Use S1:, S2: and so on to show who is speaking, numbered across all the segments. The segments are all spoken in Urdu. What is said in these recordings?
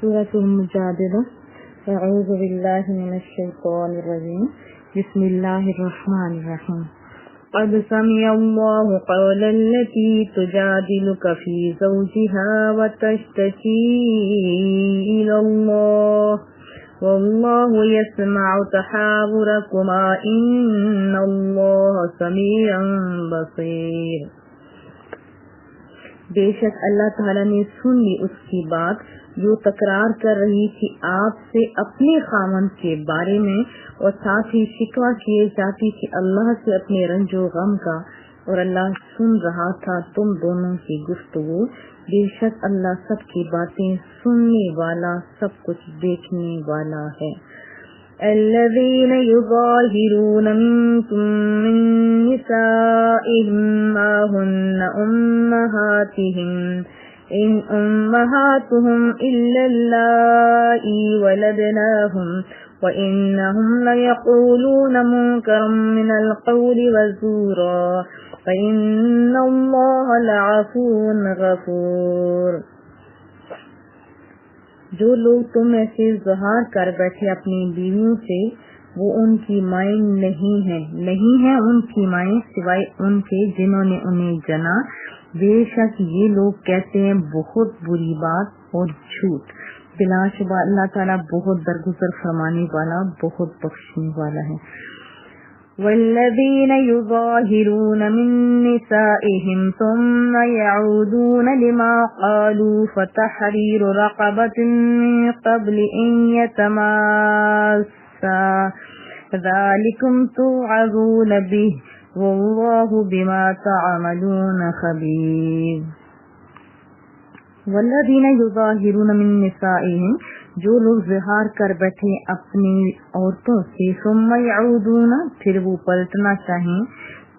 S1: سورة المجادلة. اعوذ باللہ من الشیطان الرجیم. بسم اللہ الرحمن الرحیم. قد سمع الله قول التي تجادلك في زوجها وتشتكي إلى الله والله يسمع تحاوركما إن الله سميع بصير. بے شک اللہ تعالیٰ نے سن لی اس کی بات جو تکرار کر رہی تھی آپ سے اپنے خاوند کے بارے میں، اور ساتھ ہی شکوہ کیے جاتی تھی اللہ سے اپنے رنج و غم کا، اور اللہ سن رہا تھا تم دونوں کی گفتگو. بے شک اللہ سب کی باتیں سننے والا، سب کچھ دیکھنے والا ہے. الذين يظاهرون منكم من نسائهم ما هن أمهاتهم إن أمهاتهم إلا اللائي ولدناهم وإنهم ليقولون منكرا من القول وزورا وإن الله لعفو غفور. جو لوگ تم میں سے ظہار کر بیٹھے اپنی بیویوں سے، وہ ان کی مائیں نہیں ہیں ان کی مائیں سوائے ان کے جنہوں نے انہیں جنا. بے شک یہ لوگ کہتے ہیں بہت بری بات اور جھوٹ. بلا شبہ اللہ تعالیٰ بہت درگزر فرمانے والا، بہت بخشنے والا ہے. والذین یظاہرون من نسائهم ثم يعودون لما قالوا فتحرير رقبة من قبل ان يتماسا ذلكم توعظون به واللہ بما تعملون خبیر. والذین یظاہرون من نسائهم، جو لوگ ظہار کر بیٹھے اپنی عورتوں سے، ثم یعودون، پھر وہ پلٹنا چاہیں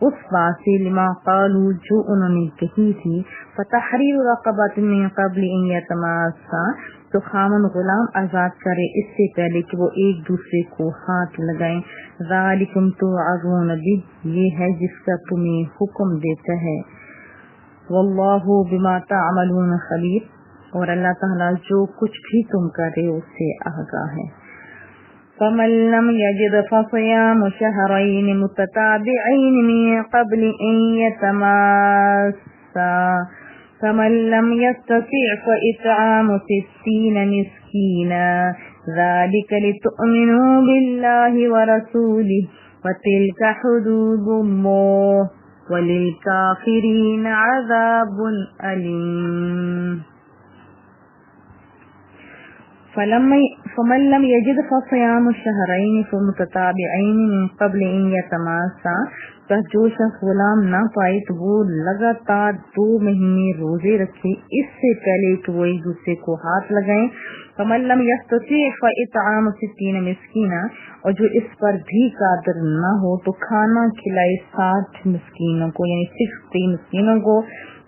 S1: اس بات سے، لما قالوا، جو انہوں نے کہی تھی، فتحریر رقبۃ من قبل ان یتماسا، تو خامن غلام آزاد کرے اس سے پہلے کہ وہ ایک دوسرے کو ہاتھ لگائیں. ذالکم توعظون بہ، یہ ہے جس کا تمہیں حکم دیتا ہے. واللہ بما تعملون خبیر، اور اللہ تعالیٰ جو کچھ بھی تم کر رہے ہو اس سے آگاہ ہے. فمن لم یجد فصیام شہرین متتابعین من قبل ان یتماسا فمن لم یستطع فاطعام 60 مسکینا ذلک لتؤمنوا باللہ ورسولہ وتلک حدود اللہ وللکافرین عذاب علیم. فمن لم یجد فصیام شہرین متتابعین من قبل ان یتماسا، بس جو شخص غلام نہ پائے تو وہ لگاتار 2 مہینے روزے رکھے اس سے پہلے کہ وہ ایک دوسرے کو ہاتھ لگائیں. فمن لم یستطع فاطعام 60 مسکینا، اور جو اس پر بھی قادر نہ ہو تو کھانا کھلائے 60 مسکینوں کو، یعنی 60 مسکینوں کو.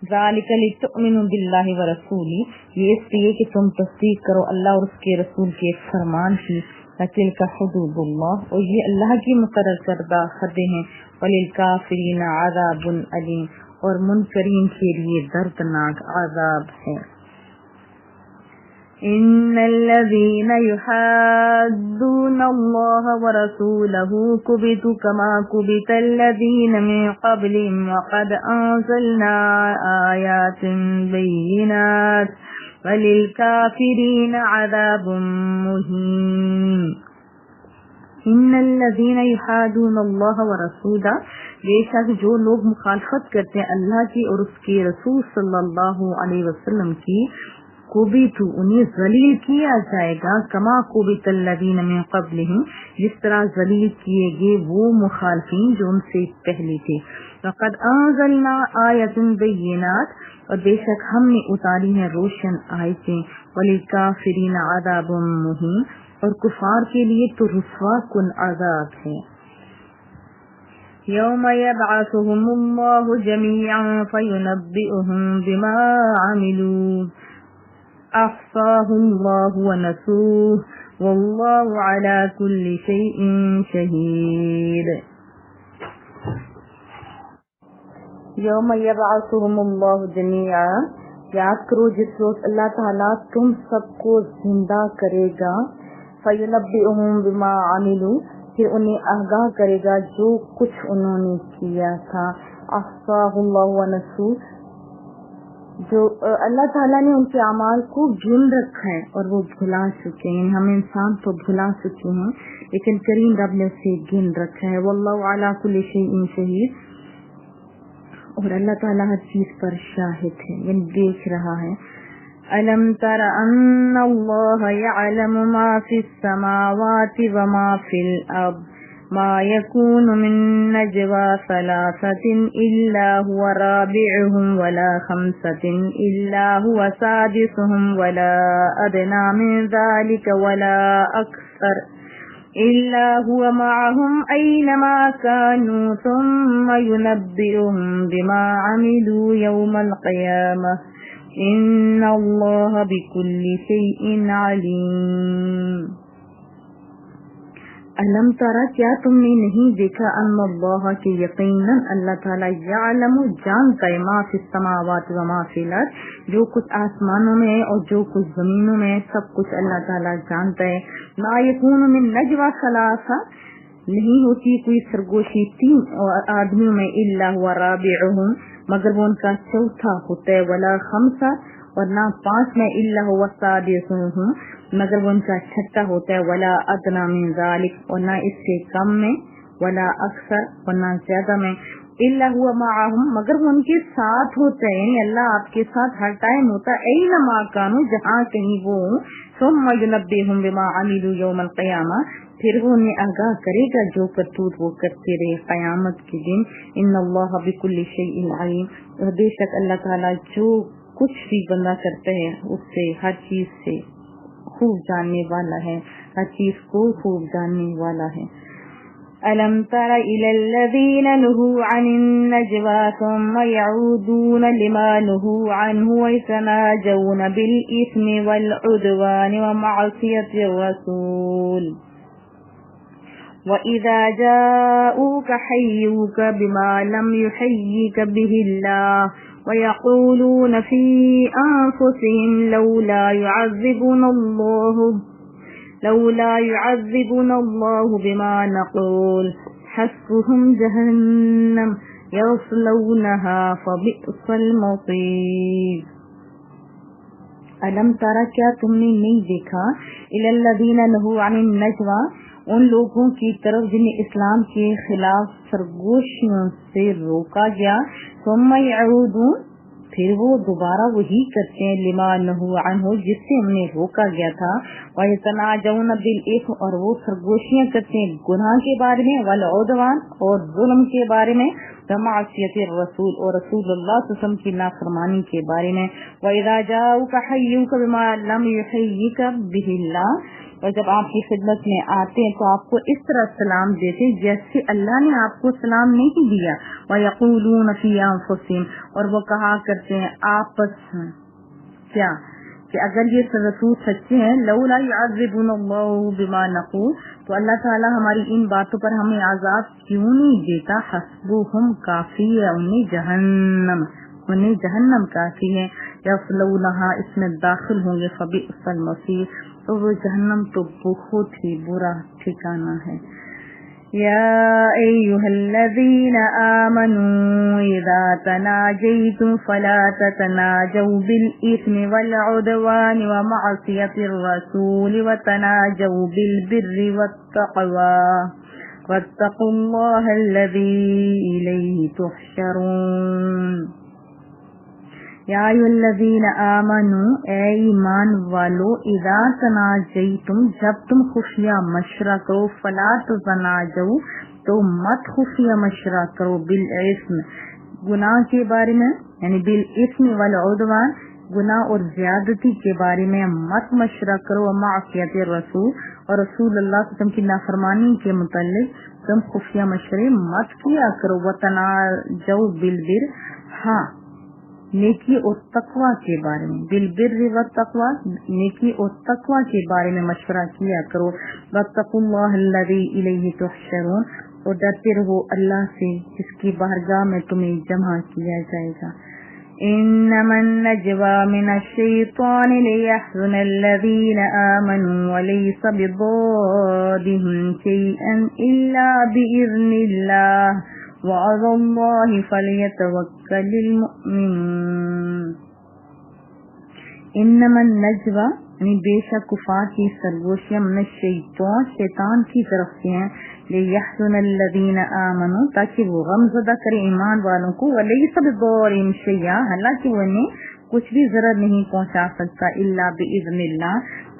S1: ذالک لتؤمنوا باللہ ورسولہ، یہ اس لیے کہ تم تصدیق کرو اللہ اور اس کے رسول کے فرمان کی. تلک حدود اللہ، اور یہ اللہ کی مقرر کردہ حدیں ہیں. وللکافرین عذاب علیم، اور منکرین کے لیے دردناک عذاب ہے. ان الذين يحادون الله ورسوله كبتوا كما كبت الذين من قبلهم وقد انزلنا آيات بينات وللكافرين عذاب مهين. ان الذين يحادون الله ورسوله، بے شک جو لوگ مخالفت کرتے ہیں اللہ کی اور اس کے رسول صلی اللہ علیہ وسلم کی، کوبیتو، انہیں ذلیل کیا جائے گا، کما کوبت الذین من قبلہم، جس طرح ذلیل کیے گئے وہ مخالفین جو ان سے پہلے تھے. وقد انزلنا آیات بینات، اور بے شک ہم نے اتاری ہیں روشن آیتیں. وللکافرین عذاب مہین، اور کفار کے لیے تو رسوا کن عذاب ہے. یوم یبعثهم اللہ جمیعا فینبئهم بما عملوا احصاہ اللہ ونسوہ واللہ علی کل شیء شہید. یوم یبعثهم اللہ جمیعا، یاد کرو جس روز اللہ تعالیٰ تم سب کو زندہ کرے گا، فَيُنَبِّئُهُم بِمَا عَمِلُوا، پھر انہیں آگاہ کرے گا جو کچھ انہوں نے کیا تھا، احصاہ اللہ ونسوہ، جو اللہ تعالیٰ نے ان کے اعمال کو گن رکھا ہے اور وہ بھلا چکے ہیں. ہم انسان تو بھلا چکے ہیں لیکن کریم رب نے اسے گن رکھا ہے. واللہ علی کل شیء شہید، اور اللہ تعالیٰ ہر چیز پر شاہد ہے، یعنی دیکھ رہا ہے. الم تر ان اللہ یعلم ما فی السماوات وما فی الارض ما يكون من نجوى ثلاثة إلا هو رابعهم ولا خمسة إلا هو سادسهم ولا أدنى من ذلك ولا أكثر إلا هو معهم أينما كانوا ثم ينبئهم بما عملوا يوم القيامة إن الله بكل شيء عليم. علم تارا، کیا تم نے نہیں دیکھا، ان اللہ کے یقیناً اللہ تعالیٰ یعلم جانتا ہے، ما فی السماوات و ما فی الارض، جو کچھ آسمانوں میں اور جو کچھ زمینوں میں سب کچھ اللہ تعالیٰ جانتا ہے. ما یکون من نجوى ثلاثہ، نہیں ہوتی کوئی سرگوشی تین آدمیوں میں، الا هو رابعهم، مگر وہ ان کا چوتھا ہوتا ہے، ولا خمسہ، اور نہ پانچ میں، الا هو سادسهم، مگر وہ ان کا چھٹا ہوتا ہے، ولا ادنی من ذلک، اور نہ اس سے کم میں، ولا اکثر، اور نہ زیادہ میں، الا هو معهم، مگر وہ ان کے ساتھ ہوتا ہے، یعنی اللہ آپ کے ساتھ ہر ٹائم ہوتا ہے، اینما کانوا، جہاں کہیں وہ ہوں. ثم ينبئهم بما عملوا يوم القیامہ، پھر وہ انہیں آگاہ کرے گا جو کرتوت وہ کرتے رہے قیامت کے دن. ان اللہ بكل شیء علیم، اور بے شک اللہ تعالیٰ جو کچھ بھی بندہ کرتا ہے اس سے، ہر چیز سے خوب جاننے والا ہے، ہر چیز کو خوب جاننے والا ہے. ألم تر إلى الذين نهوا عن النجوى ثم يعودون لما نهوا عنه ويتناجون بالإثم والعدوان ومعصية الرسول وإذا جاءوك حيوك بما لم يحيك به الله ويقولون في أنفسهم لولا يعذبنا الله بما نقول حسبهم جهنم يصلونها فبئس المصير. الم تارا، کیا تم نے نہیں دیکھا، الی الذین نہوا عن النجوى، ان لوگوں کی طرف جنہیں اسلام کے خلاف سرگوشیوں سے روکا گیا، ثم یعودون، پھر وہ دوبارہ وہی کرتے ہیں، لما نہوا عنہ، جس سے ہم نے روکا گیا تھا، ویتناجون بالاثم، اور وہ سرگوشیاں کرتے ہیں گناہ کے بارے میں، والعدوان، اور ظلم کے بارے میں، ومعصیت الرسول، اور رسول اللہ صلی اللہ علیہ وسلم کی نافرمانی کے بارے میں. وَإِذَا جَاءُوكَ حَيُّوكَ بِمَا لَمْ يُحَيِّكَ بِهِ اللَّهُ، اور جب آپ کی خدمت میں آتے ہیں تو آپ کو اس طرح سلام دیتے جیسے اللہ نے آپ کو سلام نہیں دیا. وَيَقُولُونَ فِي أَنفُسِهِمْ، اور وہ کہا کرتے ہیں آپس میں، کیا کہ اگر یہ رسول سچے ہیں، لولا يعذبنا الله بما نقول، تو اللہ تعالیٰ ہماری ان باتوں پر ہمیں عذاب کیوں نہیں دیتا. حسبهم، کافی ہے انہیں جہنم کافی ہے. یصلونها، اس میں داخل ہوں گے. فبئس المصیر، تو وہ جہنم تو بہت ہی برا ٹھکانہ ہے. يا أيها الذين آمنوا إذا تناجيتم فلا تتناجوا بالإثم والعدوان ومعصية الرسول وتناجوا بالبر والتقوى واتقوا الله الذي إليه تحشرون. یا ایھا الذین آمنوا، اے ایمان والو، اذا تناجیتم، جب تم خفیہ مشورہ کرو، فلا تتناجوا، تو مت خفیہ مشورہ کرو، بالاثم، گناہ کے بارے میں، یعنی بالاثم والعدوان، گناہ اور زیادتی کے بارے میں مت مشورہ کرو، ومعصیت الرسول، اور رسول اللہ صلی اللہ علیہ وسلم کی نافرمانی کے متعلق تم خفیہ مشورے مت کیا کرو. وتناجوا بالبر، ہاں نیکی اور تقوی کے بارے میں، بالبر والتقوی، نیکی اور تقوی کے بارے میں مشورہ کیا کرو. واتقوا اللہ الذی الیہ تحشرون، اور ڈرتے رہو اللہ سے جس کی بارگاہ میں تمہیں جمع کیا جائے گا. إنما النجوى من الشيطان ليحزن الذين آمنوا وليس بضارهم شيئا إلا بإذن الله وعلى الله فليتوكل المؤمنون. انما النجوى یعنی بے شک کفار کی سرگوشیاں من الشیطان شیطان کی طرف سے ہیں لیحزن الذین آمنوا تاکہ وہ غم زدہ کرے ایمان والوں کو ولیس بضارهم شیئا حالانکہ وہ انہیں کچھ بھی ضرر نہیں پہنچا سکتا الا باذن اللہ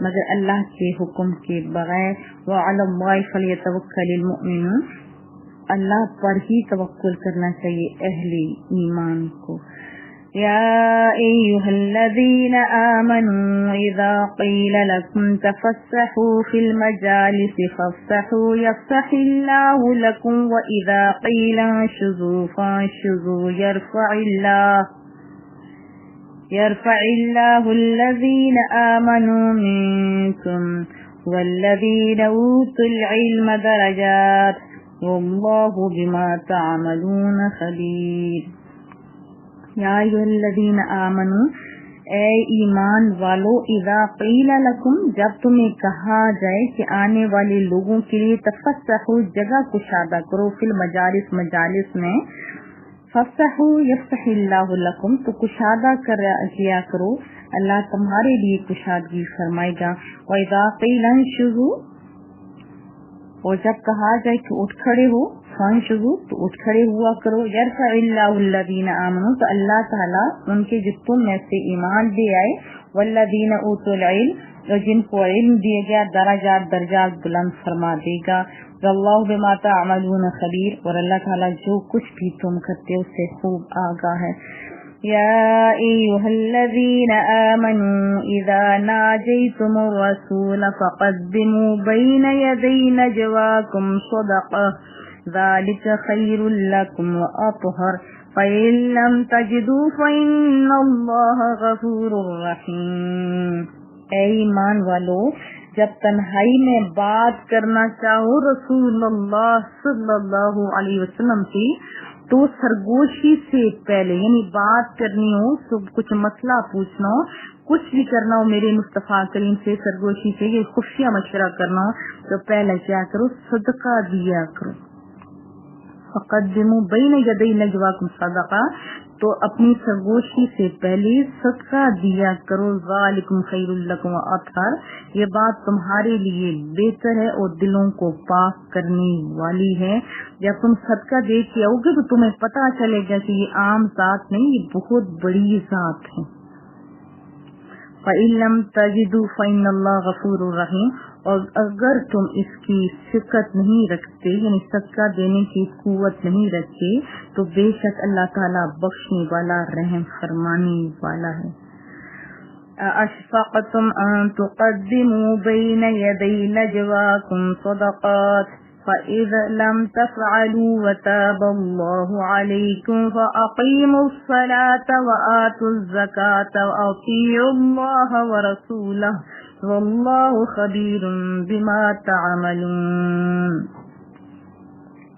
S1: مگر اللہ کے حکم کے بغیر وعلی اللہ فلیتوکل المؤمنون اللہ پر ہی توکل کرنا چاہیے اہل ایمان کو. يا أيها الذين آمنوا إذا قيل لكم تفسحوا في المجالس فافسحوا يفسح الله لكم وإذا قيل انشزوا فانشزوا يرفع الله الذين آمنوا منكم والذين أوتوا العلم درجات والله بما تعملون خبير. یا ایھا الذین آمنوا اے ایمان والو اذا قیل لکم جب تمہیں کہا جائے کہ آنے والے لوگوں کے لیے تفسحوا جگہ کشادہ کرو فی المجالس مجالس میں فافسحوا یفسح اللہ لکم تو کشادہ کیا کرو اللہ تمہارے لیے کشادگی فرمائے گا. واذا قیل انشزوا اور جب کہا جائے کہ اٹھ کھڑے ہو فانشزوا تو اٹھ کھڑے ہوا کرو. یرفع اللہ الذین آمنوا تو اللہ تعالیٰ ان کے جو تم میں سے ایمان لے آئے والذین اوتوا العلم اور جن کو علم دیا گیا درجات بلند فرما دے گا. واللہ بما تعملون خبیر اور اللہ تعالیٰ جو کچھ بھی تم کرتے اس سے خوب آگاہ ہے. يا أيها الذين آمنوا إذا ناجيتم الرسول فقدموا بين يدي نجواكم صدقة ذلك خير لكم وأطهر فإن لم تجدوا فإن الله غفور رحيم. اے ایمان والو جب تنہائی میں بات کرنا چاہو رسول اللہ صلی اللہ علیہ وسلم کی تو سرگوشی سے پہلے یعنی بات کرنی ہو تو کچھ مسئلہ پوچھنا ہو کچھ بھی کرنا ہو میرے مصطفیٰ کریم سے سرگوشی سے یہ خفیہ مشورہ کرنا ہو تو پہلے کیا کرو صدقہ دیا کرو. فقدموا بین یدی نجواکم صدقہ تو اپنی سرگوشی سے پہلے صدقہ دیا کرو. ذالکم خیر لکم واطہر یہ بات تمہارے لیے بہتر ہے اور دلوں کو پاک کرنے والی ہے. جب تم صدقہ دے کے آؤ گے تو تمہیں پتہ چلے گا کہ یہ عام ذات نہیں یہ بہت بڑی ذات ہے. فَإِن لَّمْ تَجِدُوا فَإِنَّ اللَّهَ غَفُورٌ رَّحِيمٌ اور اگر تم اس کی شکت نہیں رکھتے یعنی صدقہ دینے کی قوت نہیں رکھتے تو بے شک اللہ تعالیٰ بخشنے والا رحم فرمانے والا ہے. اشفقتم ان تقدموا بین یدی نجواکم صدقات فَإِذَا لَمْ تَفْعَلُوا وَتَابَ اللَّهُ عَلَيْكُمْ فَأَقِيمُوا الصَّلَاةَ وَآتُوا الزَّكَاةَ وَأَطِيعُوا اللَّهَ وَرَسُولَهُ وَاللَّهُ خَبِيرٌ بِمَا تَعْمَلُونَ.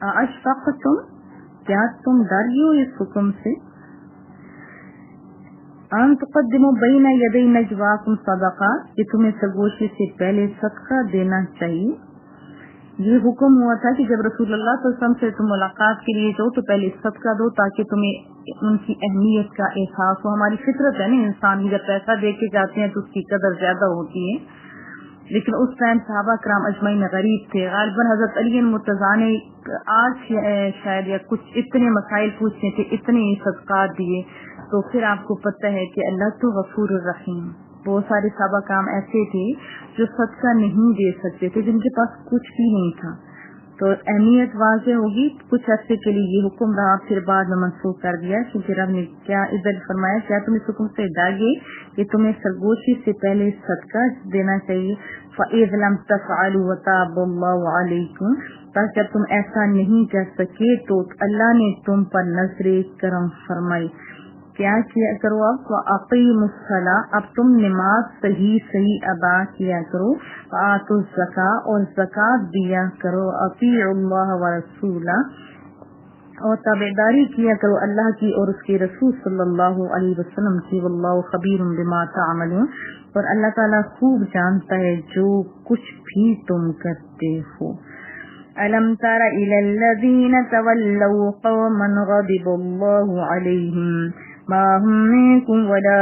S1: أَأَشْفَقْتُمْ کیا تم ڈر گئے ہو اس حکم سے ان تقدموا بین یدی نجواکم صدقہ کہ تمہیں سرگوشی سے پہلے صدقہ دینا چاہیے. یہ حکم ہوا تھا کہ جب رسول اللہ صلی اللہ علیہ وسلم سے تم ملاقات کے لیے جاؤ تو پہلے صدقہ دو تاکہ تمہیں ان کی اہمیت کا احساس ہو. ہماری فطرت ہے نا انسان جب پیسہ دے کے جاتے ہیں تو اس کی قدر زیادہ ہوتی ہے لیکن اس ٹائم صحابہ کرام اجمعین غریب تھے. غالباً حضرت علی مرتضیٰ نے آج شاید یا کچھ اتنے مسائل پوچھنے تھے اتنے صدقات دیے. تو پھر آپ کو پتہ ہے کہ اللہ تو غفور الرحیم. بہت سارے صحابہ کرام ایسے تھے جو صدقہ نہیں دے سکتے تھے جن کے پاس کچھ بھی نہیں تھا. تو اہمیت واضح ہوگی. کچھ عرصے کے لیے یہ حکم رہا پھر بعد میں منسوخ کر دیا کیونکہ رب نے کیا ادھر فرمایا کیا تم اس حکم سے ڈر گئے کہ تمہیں سرگوشی سے پہلے صدقہ دینا چاہیے. فَإِذْ لَمْ تَفْعَلُوا وَتَابَ اللَّهُ عَلَيْكُمْ تاکہ جب تم ایسا نہیں کر سکے تو اللہ نے تم پر نظر کرم فرمائی. کیا کیا کرو اب وَأَقِيمُوا الصَّلَاةَ اب تم نماز صحیح ادا کیا کرو. وَآتُوا الزَّكَاةَ اور زکات دیا کرو. اطیعوا اللہ ورسولہ اور تابعداری کیا کرو اللہ کی اور اس کے رسول صلی اللہ علیہ وسلم کی، واللہ خبیر بما تعملون، اور اللہ تعالیٰ خوب جانتا ہے جو کچھ بھی تم کرتے ہو۔ أَلَمْ تَرَ إِلَى الَّذِينَ تَوَلَّوْا قَوْمًا غَضِبَ اللَّهُ عَلَيْهِمْ مَا هُمْ مِنكُمْ وَلَا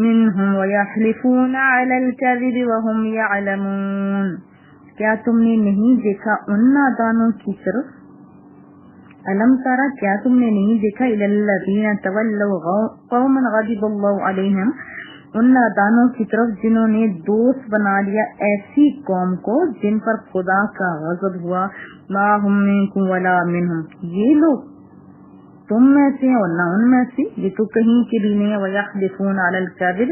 S1: مِنْهُمْ وَيَحْلِفُونَ عَلَى الْكَذِبِ وَهُمْ يَعْلَمُونَ، کیا تم نے نہیں دیکھا ان نادانوں کی طرف؟ أَلَمْ تَرَ، کیا تم نے نہیں دیکھا إِلَى الَّذِينَ تَوَلَّوْا قَوْمًا غَضِبَ اللَّهُ عَلَيْهِمْ، ان نادانوں کی طرف جنہوں نے دوست بنا لیا ایسی قوم کو جن پر خدا کا غضب ہوا، ما ہم منکم ولا منہم، یہ لوگ تم میں سے اور نہ ان میں سے، یہ تو کہیں کے بھی نہیں ہے، ویحلفون علی الکذب،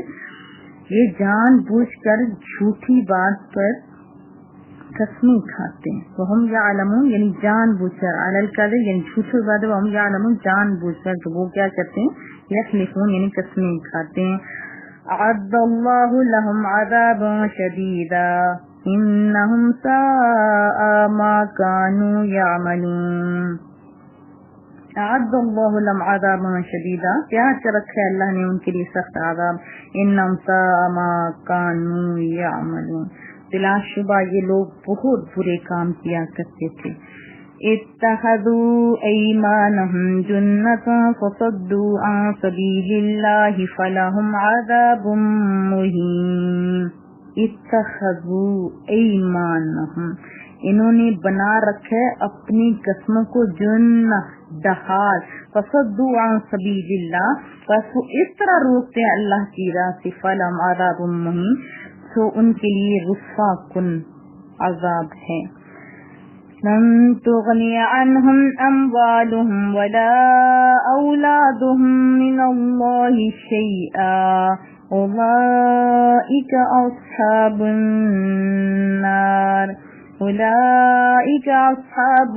S1: یہ جان بوجھ کر جھوٹی بات پر قسمیں کھاتے ہیں، وہم یعلمون یعنی جان بوجھ کر، علی الکذب یعنی جھوٹی بات، وہم یعلمون جان بوجھ کر، تو وہ کیا کرتے ہیں، یحلفون یعنی قسمیں کھاتے ہیں۔ اعد اللہ لهم عذابا شدیدا انہم ساء ما كانوا يعملون۔ اعد اللہ لهم عذابا شدیدا، تیار کر رکھا ہے اللہ نے ان کے لیے سخت عذاب، انہم ساء ما كانوا يعملون، بلا شبہ یہ لوگ بہت برے کام کیا کرتے تھے۔ اتخذوا ایمانهم جنة فصدوا عن سبیل اللہ فلهم عذاب مہین۔ اتخذوا ایمانهم، انہوں نے بنا رکھے اپنی قسموں کو جنہ ڈہال، فصدوا عن سبیل اللہ، بس وہ اس طرح روکتے ہیں اللہ کی راہ سے، فلهم عذاب مہین، تو ان کے لیے رسوا کن عذاب ہے۔ لن تغنی عنہم اموالہم ولا اولادہم من اللہ شیئا اولئک اصحاب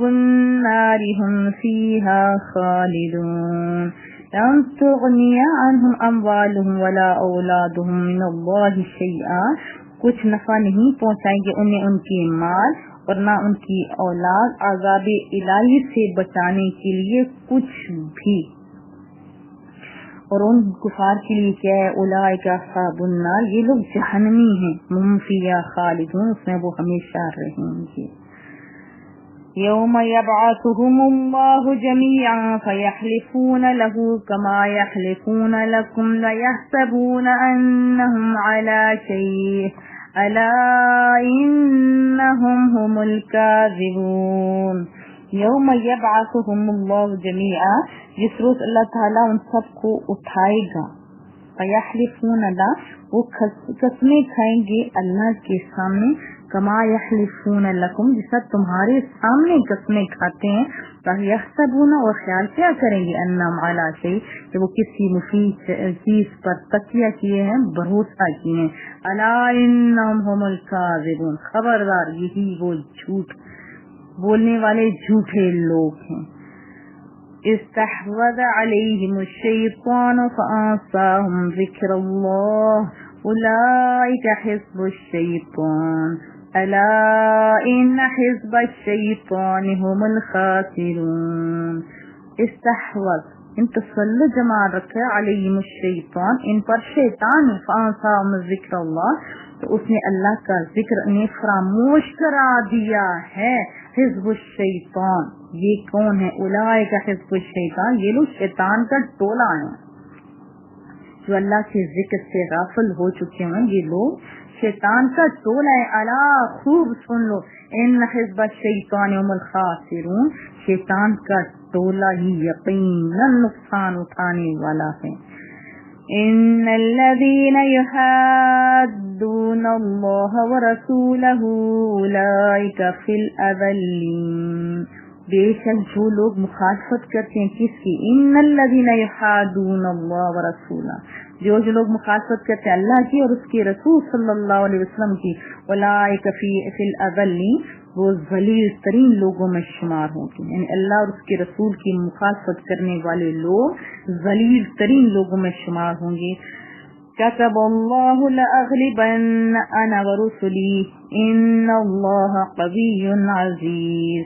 S1: النار ہم فیہا خالدون۔ لن تغنی عنہم اموالہم ولا اولادہم من اللہ شیئا، کچھ نفع نہیں پہنچائیں گے انہیں ان کے مال اور نہ ان کی اولاد عذاب الہی سے بچانے کے لیے کچھ بھی۔ اور ان کفار کے لیے کیا ہے، اولئک اصحاب النار، یہ لوگ جہنمی ہیں، ہم فیہا خالدون، اس میں وہ ہمیشہ رہیں گے۔ یوم یبعثہم اللہ جمیعا فیحلفون له کما یحلفون لکم ویحسبون انہم علی شیء الا انہم هم الکاذبون۔ یوم یبعثہم اللہ جمیعا، جس روز اللہ تعالیٰ ان سب کو اٹھائے گا، فیحلفون له، وہ قسمیں کھائیں گے اللہ کے سامنے، کما یحلفون لکم، جیسا تمہارے سامنے قسمیں کھاتے ہیں، فیحسبون، اور خیال کیا کریں گے، انہم علی شیء، کہ وہ کسی مفید چیز پر تکیہ کیے ہیں، بھروسہ کیے ہیں، الا انہم هم الکاذبون، خبردار یہی وہ جھوٹ بولنے والے جھوٹے لوگ ہیں۔ استحوذ علیہم الشیطان فانساہم ذکر اللہ اولئک حزب الشیطان الا ان حزب الشیطان هم الخاسرون۔ استحوذ ان تسلط جمع رکھا علیہم الشیطان، ان پر شیطان، فانساہم ذکر اللہ، تو اس نے اللہ کا ذکر انہیں فراموش کرا دیا ہے۔ حزب الشیطان یہ کون ہے، اولئک حزب الشیطان، یہ لوگ شیطان کا ٹولہ ہیں، جو اللہ کے ذکر سے غافل ہو چکے ہیں، یہ لوگ شیطان کا ٹولہ ہے۔ الا، خوب سن لو، ان حزب الشیطان هم الخاسرون، شیطان کا ٹولہ ہی یقیناً نقصان اٹھانے والا ہے۔ ان الذين يحادون الله ورسوله اولئك في الاذلين، بے شک جو لوگ مخالفت کرتے ہیں کس کی، ان الذين يحادون الله ورسوله، جو لوگ مخالفت کرتے ہیں اللہ کی اور اس کے رسول صلی اللہ علیہ وسلم کی، اولئک فی الاذلین، وہ ذلیل ترین لوگوں میں شمار ہوں گے، یعنی اللہ اور اس کے رسول کی مخالفت کرنے والے لوگ ذلیل ترین لوگوں میں شمار ہوں گے۔ كتب اللہ لأغلبن انا ورسلی ان اللہ قوی عزیز،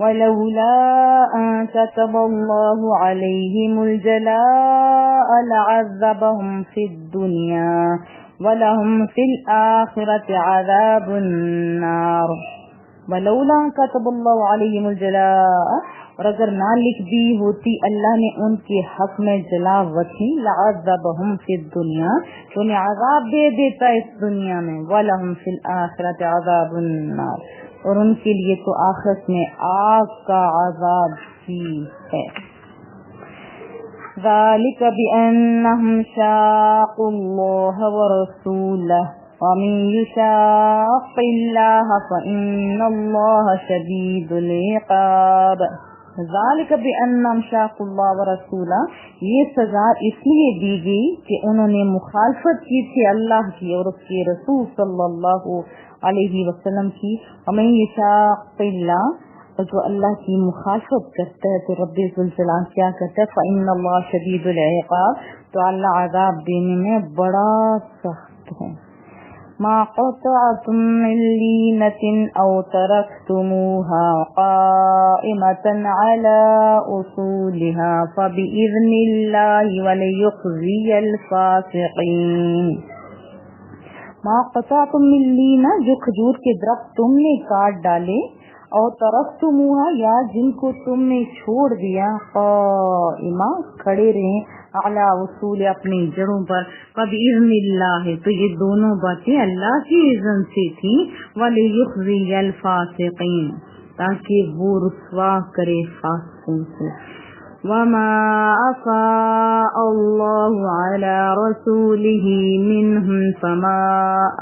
S1: ولولا أن كتب الله عليهم الجلاء لعذبهم في الدنيا ولهم في الآخرة عذاب النار. ولولا كتب الله عليهم الجلاء، اور اگر نہ لکھ دی ہوتی اللہ نے ان کے حق میں جلا وطی، لعذبهم فی الدنیا، تو انہیں عذاب دے دیتا اس دنیا میں، وَلَهُمْ فِي الْآخِرَةِ عَذَابُ النَّارِ، اور ان کے لیے تو آخرت میں آگ کا عذاب ہی ہے. ذَلِكَ بِأَنَّهُمْ شَاقُوا اللَّهَ وَرَسُولَهُ وَمَن يُشَاقِّ اللَّهَ فَإِنَّ اللَّهَ شَدِيدُ الْعِقَابِ. ذَلِكَ بِأَنَّهُمْ شَاقُوا اللَّهَ وَرَسُولَهُ، یہ سزا اس لیے دی گئی کہ انہوں نے مخالفت کی تھی اللہ کی اور اس کے رسول صلی اللہ علیہ وسلم کی. وَمَن يُشَاقِّ اللَّهَ، اور جو اللہ کی مخالفت کرتا ہے تو رب ذوالجلال کیا کرتا ہے، فَإِنَّ اللَّهَ شَدِيدُ الْعِقَابِ، تو اللہ عذاب دینے میں بڑا سخت ہے. ما قطعتم من لينة أو تركتموها قائمة على أصولها فبإذن الله وليخزي الفاسقين. ما قطعتم من لينة، جو کھجور کے درخت تم نے کاٹ ڈالے، اور ترکتموها، یا جن کو تم نے چھوڑ دیا، قائمہ، کھڑے رہیں، اعلی اصول، اپنی جڑوں پر، فبإذن اللہ، تو یہ دونوں باتیں اللہ کی اذن سے تھی، وَلِيُخْزِيَ الْفَاسِقِينَ، تاکہ وہ رسوا کرے فاسقوں کو. وَمَا أَفَاءَ اللَّهُ عَلَى رَسُولِهِ مِنْهُمْ فَمَا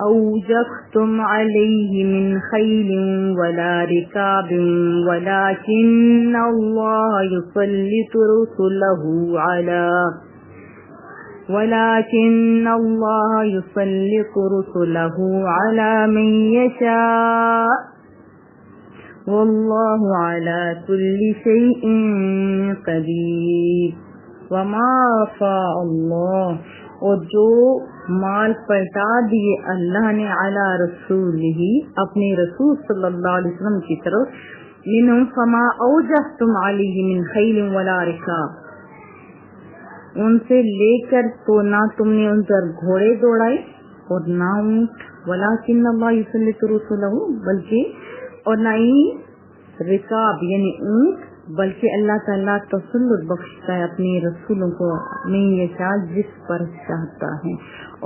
S1: أَوْجَفْتُمْ عَلَيْهِ مِنْ خَيْلٍ وَلَا رِكَابٍ وَلَكِنَّ اللَّهَ يُسَلِّطُ رُسُلَهُ عَلَى مَن يَشَاءُ واللہ علی کل شیء قدیر. وما افاء اللہ، اور جو مال پلٹا دیے اللہ نے، علی رسولہ، اپنے رسول صلی اللہ علیہ وسلم کی طرف، منہم فما اوجفتم علیہ من خیل ولا رکاب، ان سے لے کر تو نہ تم نے ان پر گھوڑے دوڑائے اور نہ اونٹ، ولکن اللہ یسلط رسولہ، بلکہ اور نہ ہی رکاب یعنی اونٹ، بلکہ اللہ تعالیٰ تسلط بخشتا ہے اپنے رسولوں کو، من یشاء، جس پر چاہتا ہے.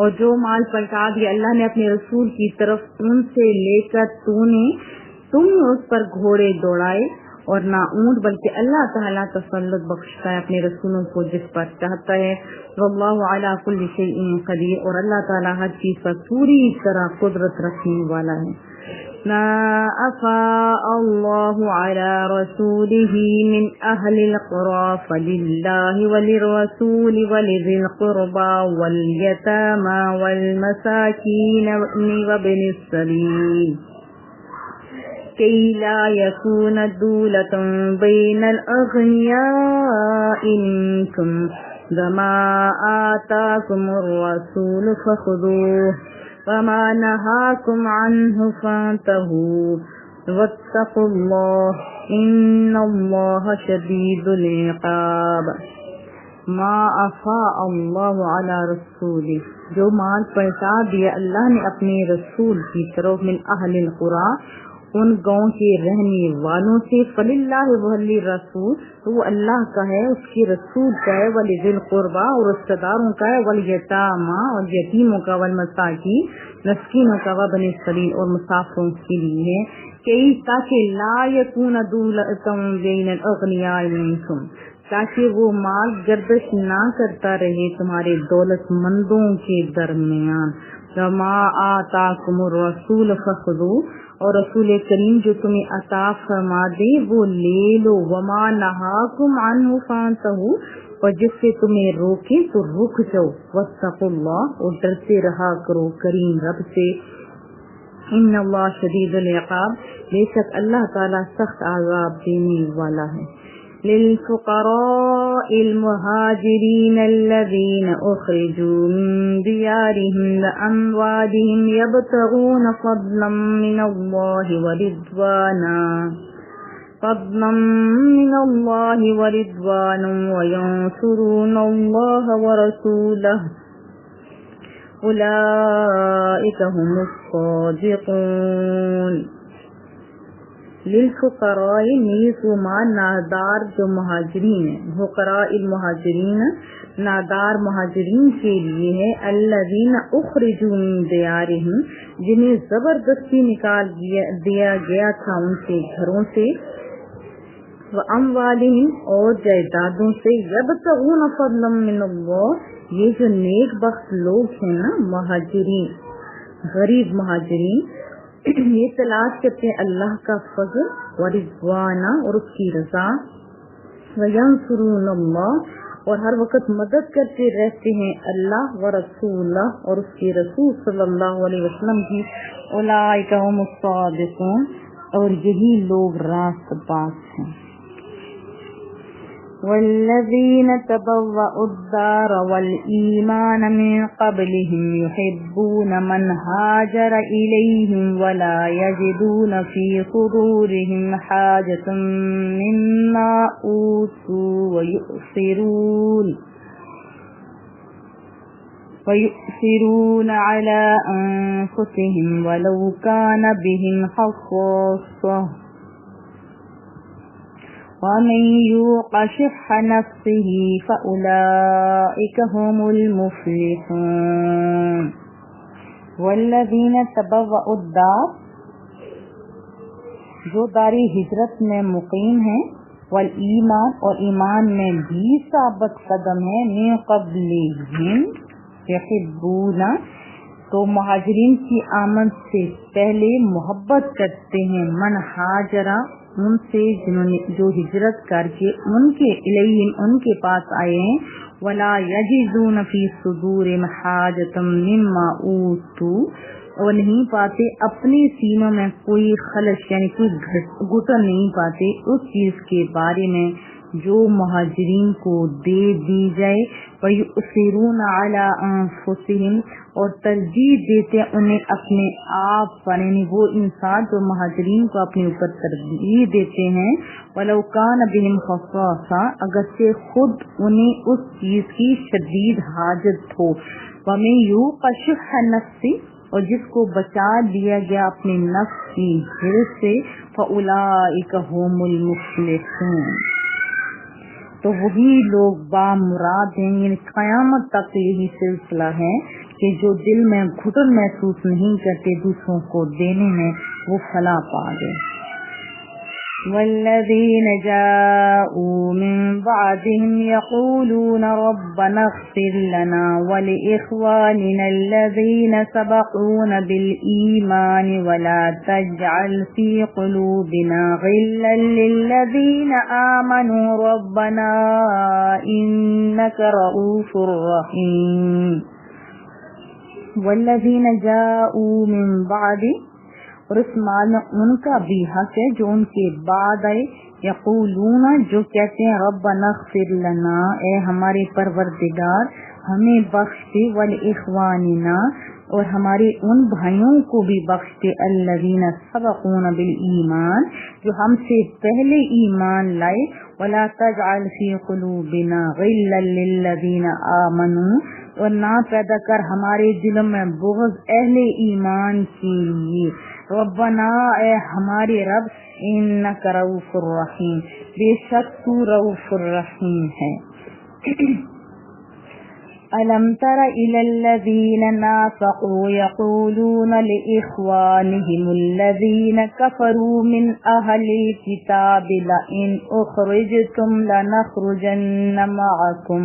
S1: اور جو مال پلٹا دیا اللہ نے اپنے رسول کی طرف، ان سے لے کر تم نے اس پر گھوڑے دوڑائے اور نہ اونٹ، بلکہ اللہ تعالیٰ تسلط بخشتا ہے اپنے رسولوں کو جس پر چاہتا ہے. واللہ علی کل شیء قدیر، اور اللہ تعالیٰ ہر چیز پر پوری طرح قدرت رکھنے والا ہے. ما أفاء الله على رسوله من أهل القرى فلله وللرسول ولذي القربى واليتامى والمساكين وابن السبيل كي لا يكون دولة بين الأغنياء منكم وما آتاكم الرسول فخذوه وما نهاكم عنه فانتهوا واتقوا الله ان الله شدید العقاب. ما افاء اللہ علی رسولہ، جو مال پلٹا دیا اللہ نے اپنے رسول کی طرف، من اہل القرى، ان گاؤں کے رہنے والوں سے، فللہ وللرسول، تو وہ اللہ کا ہے، اس کے رسول کا ہے، ولذی القربى، اور رشتہ داروں کا ہے، والیتامى، اور یتیموں کا، والمساکین، مسکینوں کا، وابن السبیل، اور مسافروں کے لیے ہے، کہ تاکہ لا یکون دولۃ بین الاغنیاء منکم، تاکہ وہ مال گردش نہ کرتا رہے تمہارے دولت مندوں کے درمیان. وما آتاکم الرسول فخذوه، اور رسول کریم جو تمہیں عطا فرما دے وہ لے لو. وما نہاکم عنہ فانتہوا، اور جس سے تمہیں روکے تو رک جاؤ. واتقوا اللہ، اور ڈرتے رہا کرو کریم رب سے. ان اللہ شدید العقاب، بے شک اللہ تعالیٰ سخت عذاب دینے والا ہے. للفقراء المهاجرين الذين أخرجوا من ديارهم وأموالهم يبتغون فضلا من الله ورضوانا فضلا من الله ورضوانا وينصرون الله ورسوله أولئك هم الصادقون. للفقراء نیزما نادار جو مہاجرین ہیں، فقراء المہاجرین نادار مہاجرین کے لیے ہے، الذین اخرجوا من دیارہم جنہیں زبردستی نکال دیا گیا تھا ان کے گھروں سے، واموالہم اور جائیدادوں سے، یبتغون فضلا من اللہ یہ جو نیک بخت لوگ ہیں نا مہاجرین، غریب مہاجرین، یہ تلاش کرتے ہیں اللہ کا فضل ورضوانا اور اس کی رضا، وینصرون اللہ اور ہر وقت مدد کرتے رہتے ہیں اللہ ورسولہ اور اس کے رسول صلی اللہ علیہ وسلم کی، اولئک هم الصادقون اور یہی لوگ راست باز ہیں. والذین تبوأوا الدار والایمان من قبلهم يحبون من هاجر إليهم ولا يجدون في صدورهم حاجة مما أوتوا ويؤثرون على أنفسهم ولو كان بهم خصاصة ومن يوق شح نفسه فأولئك هم المفلحون. والذین تبوأوا الدار جو دار ہجرت میں مقیم ہیں، والایمان اور ایمان میں بھی ثابت قدم ہے، من قبلہم یحبون تو مہاجرین کی آمد سے پہلے محبت کرتے ہیں، من ہاجرہ ان سے جنہوں نے جو ہجرت کر کے ان کے الیہم ان کے پاس آئے ہیں، ولا یجدون فی صدورہم حاجۃ مما اوتوا اور نہیں پاتے اپنے سینوں میں کوئی خلش یعنی کوئی گھٹن نہیں پاتے اس چیز کے بارے میں جو مہاجرین کو دے دی جائے، وَيُؤْثِرُونَ عَلَىٰ أَنفُسِهِمْ اور ترجیح دیتے انہیں اپنے آپ پر، یعنی وہ انسان جو مہاجرین کو اپنے اوپر ترجیح دیتے ہیں، وَلَوْ كَانَ بِهِمْ خَصَاصَةٌ اگرچہ خود انہیں اس چیز کی شدید حاجت ہو، وَمَن يُوقَ شُحَّ نَفْسِهِ اور جس کو بچا دیا گیا اپنے نفس کی حرص سے، فَأُولَٰئِكَ هُمُ الْمُفْلِحُونَ تو وہی لوگ بامراد ہیں. یعنی قیامت تک یہی سلسلہ ہے کہ جو دل میں گھٹن محسوس نہیں کرتے دوسروں کو دینے میں، وہ فلاح پا گئے. والذین جاءوا من بعدهم يقولون ربنا اغفر لنا ولإخواننا الذين سبقونا بالإيمان ولا تجعل في قلوبنا غلا للذين آمنوا ربنا إنك رؤوف رحيم. والذین جاءوا من بعد اور اس مال میں ان کا بھی حق ہے جو ان کے بعد آئے، یقولون جو کہتے ہیں ربنا اغفر لنا اے ہمارے پروردگار ہمیں بخش دے، ولاخواننا اور ہمارے ان بھائیوں کو بھی بخش دے، الذین سبقونا بالایمان جو ہم سے پہلے ایمان لائے، ولا تجعل فی قلوبنا غلا للذین آمنوا اور نہ پیدا کر ہمارے دلوں میں بغض اہل ایمان کے لیے، ربنا اے ہمارے رب انک رؤوف الرحیم بے شک تو رؤوف الرحیم ہے. ألم تر إلى الذين نافقوا يقولون لإخوانهم الذين كفروا من أهل الكتاب لئن أخرجتم لنخرجن معكم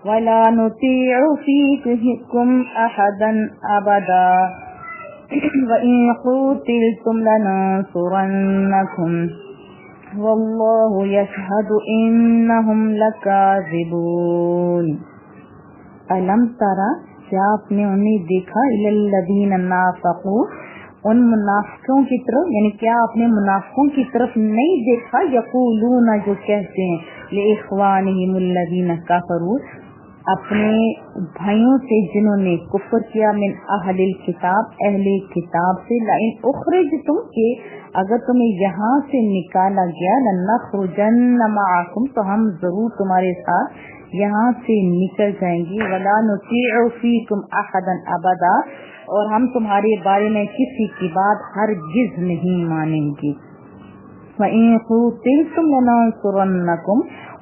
S1: ولا نطيع فيكم أحدا أبدا وإن قتلتم لننصرنكم والله يشهد إنهم لكاذبون. ألم ترى کیا آپ نے انہیں دیکھا إلى الذين نافقوا ان منافقوں کی طرف، یعنی کیا آپ نے منافقوں کی طرف نہیں دیکھا، یقولون جو کہتے ہیں لإخوانهم الذين كفروا اپنے بھائیوں سے جنہوں نے کفر کیا، من اہل الکتاب اہل کتاب سے، لئن اخرجتم کہ اگر تمہیں یہاں سے نکالا گیا لنخرجن معکم تو ہم ضرور تمہارے ساتھ یہاں سے نکل جائیں گے، ولا نطیع فیکم احدا ابدا اور ہم تمہارے بارے میں کسی کی بات ہرگز نہیں مانیں گے، وَإِن قُوتِلْتُمْ لَنَنصُرَنَّكُمْ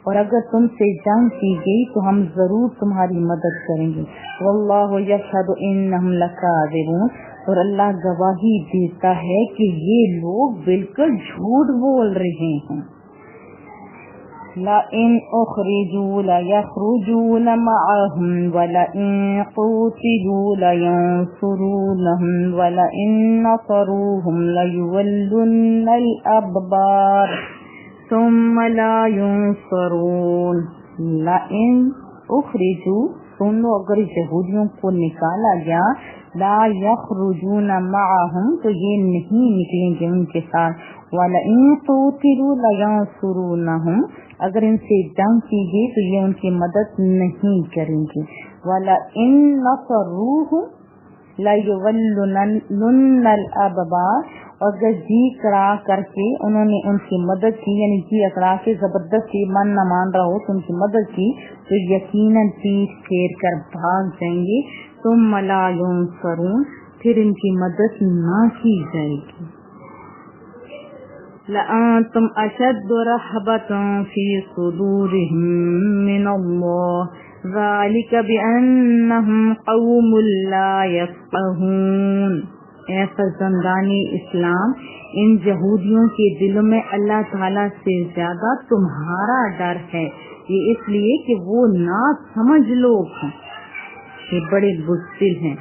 S1: اور اگر تم سے جنگ کی گئی تو ہم ضرور تمہاری مدد کریں گے، وَاللَّهُ يَشْهَدُ إِنَّهُمْ لَكَاذِبُونَ اور اللہ گواہی دیتا ہے کہ یہ لوگ بالکل جھوٹ بول رہے ہیں، لَئِنْ أُخْرِجُوا لَيَخْرُجُونَ مَعَهُمْ وَلَئِنْ قُوتِلُوا لَيَنْصُرُونَهُمْ وَلَئِنْ نَصَرُوهُمْ لَيُوَلُّنَّ الْأَدْبَارَ ثُمَّ لَا يُنْصَرُونَ لَئِنْ أُخْرِجُوا سن لو اگر یہودیوں کو نکالا گیا، لا یخرجون معهم تو یہ نہیں نکلیں گے ان کے ساتھ، وَلَئِن قُوتِلُوا لَيَنْصُرُونَهُمْ اگر ان سے جنگ کی گئی تو یہ ان کی مدد نہیں کریں گے، وَلَئِن نَصَرُوهُمْ لَيُوَلُّنَّ الْأَدْبَارَ اگر جی کرا کر کے انہوں نے ان کی مدد کی، یعنی جی اکڑا کے زبردستی من نہ مان رہا ہو تو ان کی مدد کی تو یقیناً پیٹ پھیر کر بھاگ جائیں گے، ثم لا ينصرون پھر ان کی مدد نہ کی جائے گی، لأنتم أشد رهبة في صدورهم من الله ذلك بأنهم قوم لا يفقهون اے فرزندان اسلام ان یہودیوں کے دلوں میں اللہ تعالیٰ سے زیادہ تمہارا ڈر ہے، یہ اس لیے کہ وہ نا سمجھ لوگ ہیں، یہ بڑے بزدل ہیں،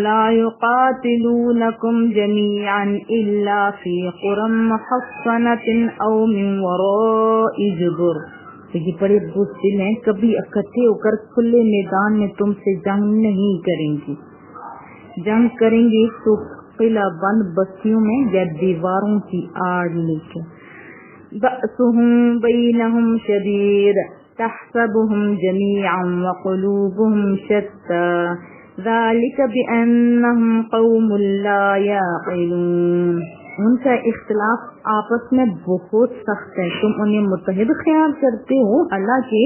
S1: لا يقاتلونكم جميعا الا في قرى محصنة او من وراء جدر تو یہ بڑے بزدل ہیں، کبھی اکٹھے ہو کر کھلے میدان میں تم سے جنگ نہیں کریں گے، جنگ کریں گے تو قلعہ بند بستیوں میں یا دیواروں کی آڑ لے کے، بأسهم بینہم شدید تحسبهم جمیعا وقلوبهم شتى ذلك بأنهم قوم لا يعقلون ان کا اختلاف آپس میں بہت سخت ہے، تم انہیں متحد خیال کرتے ہو حالانکہ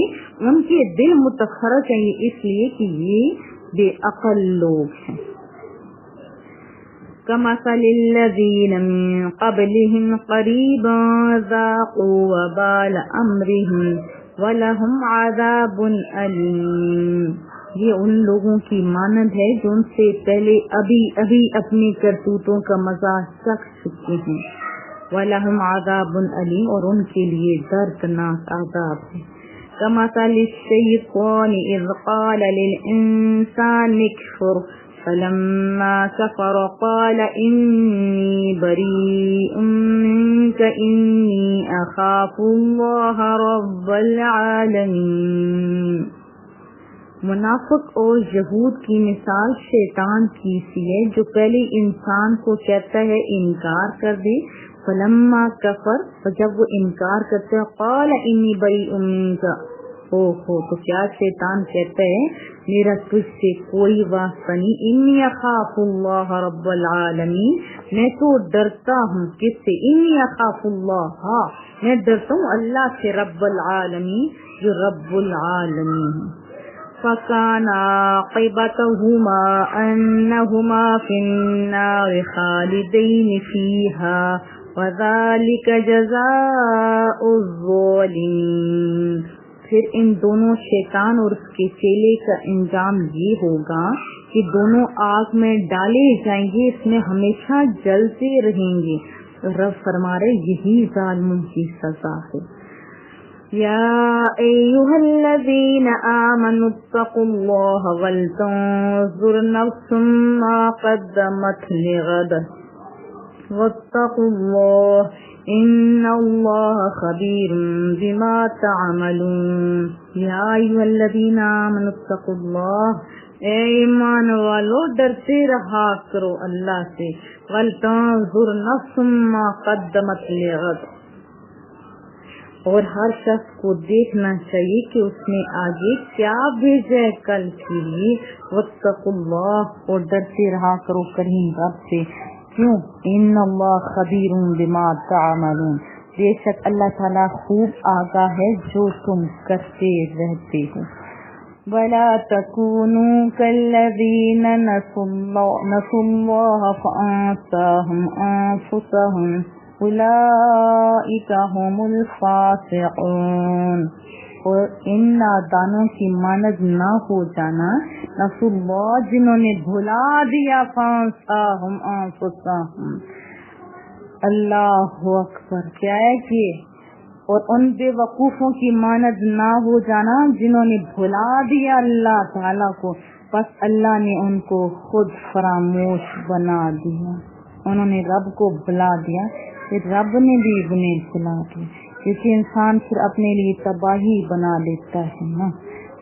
S1: ان کے دل متفرق ہیں، اس لیے کہ یہ بے عقل لوگ ہیں، كمثل الذين من قبلهم قريبا ذاقوا وبال أمرهم ولهم عذاب أليم یہ ان لوگوں کی مانند ہے جو ان سے پہلے ابھی اپنی کرتوتوں کا مزہ چکھ چکے ہیں، وَلَهُمْ عَذَابٌ أَلِيمٌ اور ان کے لیے دردناک عذاب ہے، كَمَثَلِ الشَّيْطَانِ إِذْ قَالَ لِلْإِنسَانِ اكْفُرْ فَلَمَّا كَفَرَ قَالَ إِنِّي بَرِيءٌ مِّنكَ إِنِّي أَخَافُ اللَّهَ رَبَّ الْعَالَمِينَ منافق اور یہود کی مثال شیطان کی سی ہے جو پہلے انسان کو کہتا ہے انکار کر دے، فلما کفر اور جب وہ انکار کرتے ہیں قال انی بریء منک تو کیا شیطان کہتا ہے میرا تجھ سے کوئی واسطہ نہیں، انی اخاف اللہ رب العالمین میں تو ڈرتا ہوں، کس سے؟ انی اخاف اللہ میں ڈرتا ہوں اللہ سے، رب العالمین جو رب العالمین ہے، فَكَانَ عَاقِبَتُهُمَا أَنَّهُمَا فِي النَّارِ خَالِدَيْنِ فِيهَا وَذَلِكَ جَزَاءُ الظَّالِمِينَ پھر ان دونوں شیطان اور اس کے چیلے کا انجام یہ ہوگا کہ دونوں آگ میں ڈالے جائیں گے، اس میں ہمیشہ جلتے رہیں گے، رب فرما رہے یہی ظالموں کی سزا ہے۔ یا ایھا الذین آمنوا اتقوا اللہ ولتنظر نفس ما قدمت لغد واتقوا اللہ ان اللہ خبیر بما تعملون۔ یا ایھا الذین آمنوا اتقوا اللہ اے ایمان والو ڈرتے رہا کرو اللہ سے، ولتنظر نفس ما قدمت لغد اور ہر شخص کو دیکھنا چاہیے کہ اس نے آگے کیا بھیجا ہے کل کے لیے، واتقوا اللہ اور ڈرتے رہا کرو کریم رب سے، کیوں؟ ان اللہ خبیر بما تعملون، بے شک اللہ تعالیٰ خوب آگاہ ہے جو تم کرتے رہتے ہو۔ ولا تكونوا كالذين نسوا الله فأنساهم أنفسهم أولئك هم الفاسقون، اور ان نادانوں کی مانند نہ ہو جانا، نسوا اللہ جنہوں نے بھلا دیا، فأنساهم أنفسهم، اللہ اکبر، کیا ہے کہ اور ان بے وقوفوں کی مانند نہ ہو جانا جنہوں نے بھلا دیا اللہ تعالیٰ کو، بس اللہ نے ان کو خود فراموش بنا دیا، انہوں نے رب کو بھلا دیا، پھر رب نے بھی انہیں بھلا دیا، کیونکہ انسان پھر اپنے لیے تباہی بنا لیتا ہے نا۔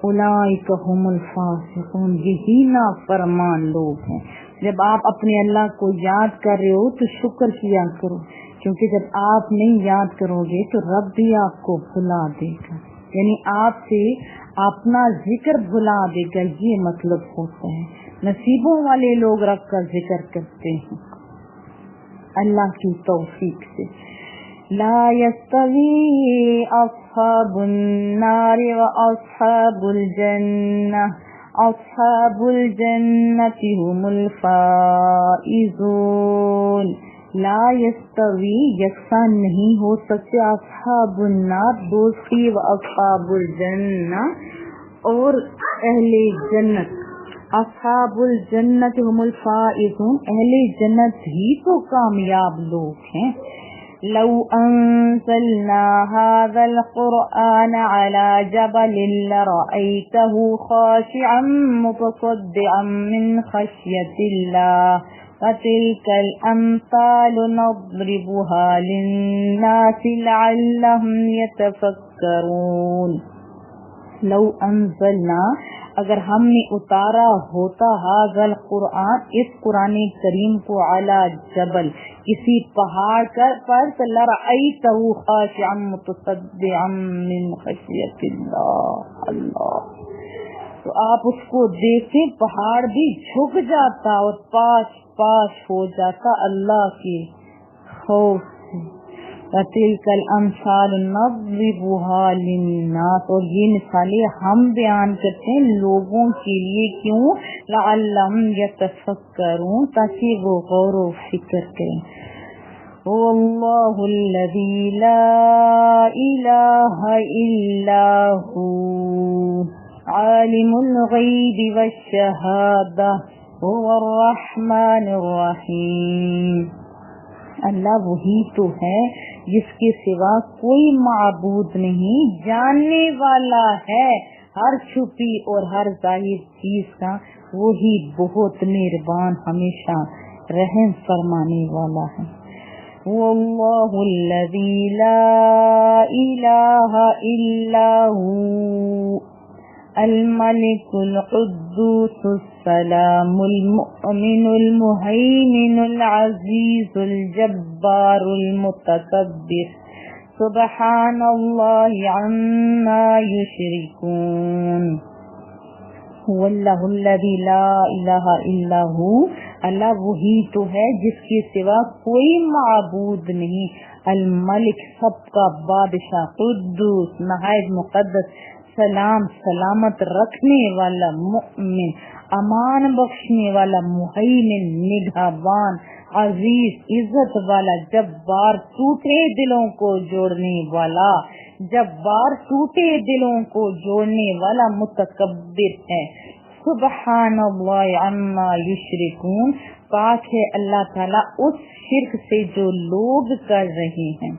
S1: اولئک هم الفاسقون، یہی نافرمان لوگ ہیں۔ جب آپ اپنے اللہ کو یاد کر رہے ہو تو شکر کیا کرو، کیونکہ جب آپ نہیں یاد کرو گے تو رب بھی آپ کو بھلا دے گا، یعنی آپ سے اپنا ذکر بھلا دے گا، یہ مطلب ہوتا ہے۔ نصیبوں والے لوگ رکھ کر ذکر کرتے ہیں اللہ کی توفیق سے۔ لا يستوي اصحاب النار واصحاب الجنہ، اصحاب الجنة هم الفائزون۔ لا یستوی، یکساں نہیں ہو سکتے، اصحاب النار دوستی، و اصحاب الجنہ اور اہل جنت، اصحاب الجنت هم الفائزون، اہل جنت ہی تو کامیاب لوگ ہیں۔ لو انزلنا هذا القرآن على جبل لرأيته خاشعا متصدعا من خشية الله وتلك الأمثال نضربها للناس لعلهم يتفكرون۔ لو انزلنا، اگر ہم نے اتارا ہوتا هذا القرآن، اس قرآن کریم کو، علی جبل، کسی پہاڑ پر، لرأيته خاشعا متصدعا من خشية الله، اللہ، تو آپ اس کو دیکھیں پہاڑ بھی جھک جاتا اور پاش پاش ہو جاتا اللہ کے خوف سے۔ وَتِلْكَ الْأَمْثَالُ نَضْرِبُهَا لِلنَّاسِ، اور یہ مثالیں ہم بیان کرتے ہیں لوگوں کے لیے، کیوں؟ لَعَلَّهُمْ يَتَفَكَّرُونَ، تاکہ وہ غور و فکر کریں۔ وَاللَّهُ الَّذِي لَا إِلَٰهَ إِلَّا هُوَ عالم الغیب والشہادہ هو الرحمن الرحیم، اللہ وہی تو ہے جس کے سوا کوئی معبود نہیں، جاننے والا ہے ہر چھپی اور ہر ظاہر چیز کا، وہی بہت مہربان، ہمیشہ رحم فرمانے والا ہے۔ واللہ الذی لا الہ الا هو الملك القدوس السلام المؤمن المهيمن العزيز الجبار المتكبر سبحان الله عما يشركون۔ هو اللہ الذی لا الہ الا هو، اللہ وہی تو ہے جس کے سوا کوئی معبود نہیں، الملک سب کا بادشاہ، قدوس نہایت مقدس، سلام سلامت رکھنے والا، مؤمن امان بخشنے والا، مہیمن نگہبان، عزیز عزت والا، جبار ٹوٹے دلوں کو جوڑنے والا، جبار ٹوٹے دلوں کو جوڑنے والا، متکبر ہے۔ سبحان اللہ عما یشرکون، پاک ہے اللہ تعالیٰ اس شرک سے جو لوگ کر رہے ہیں۔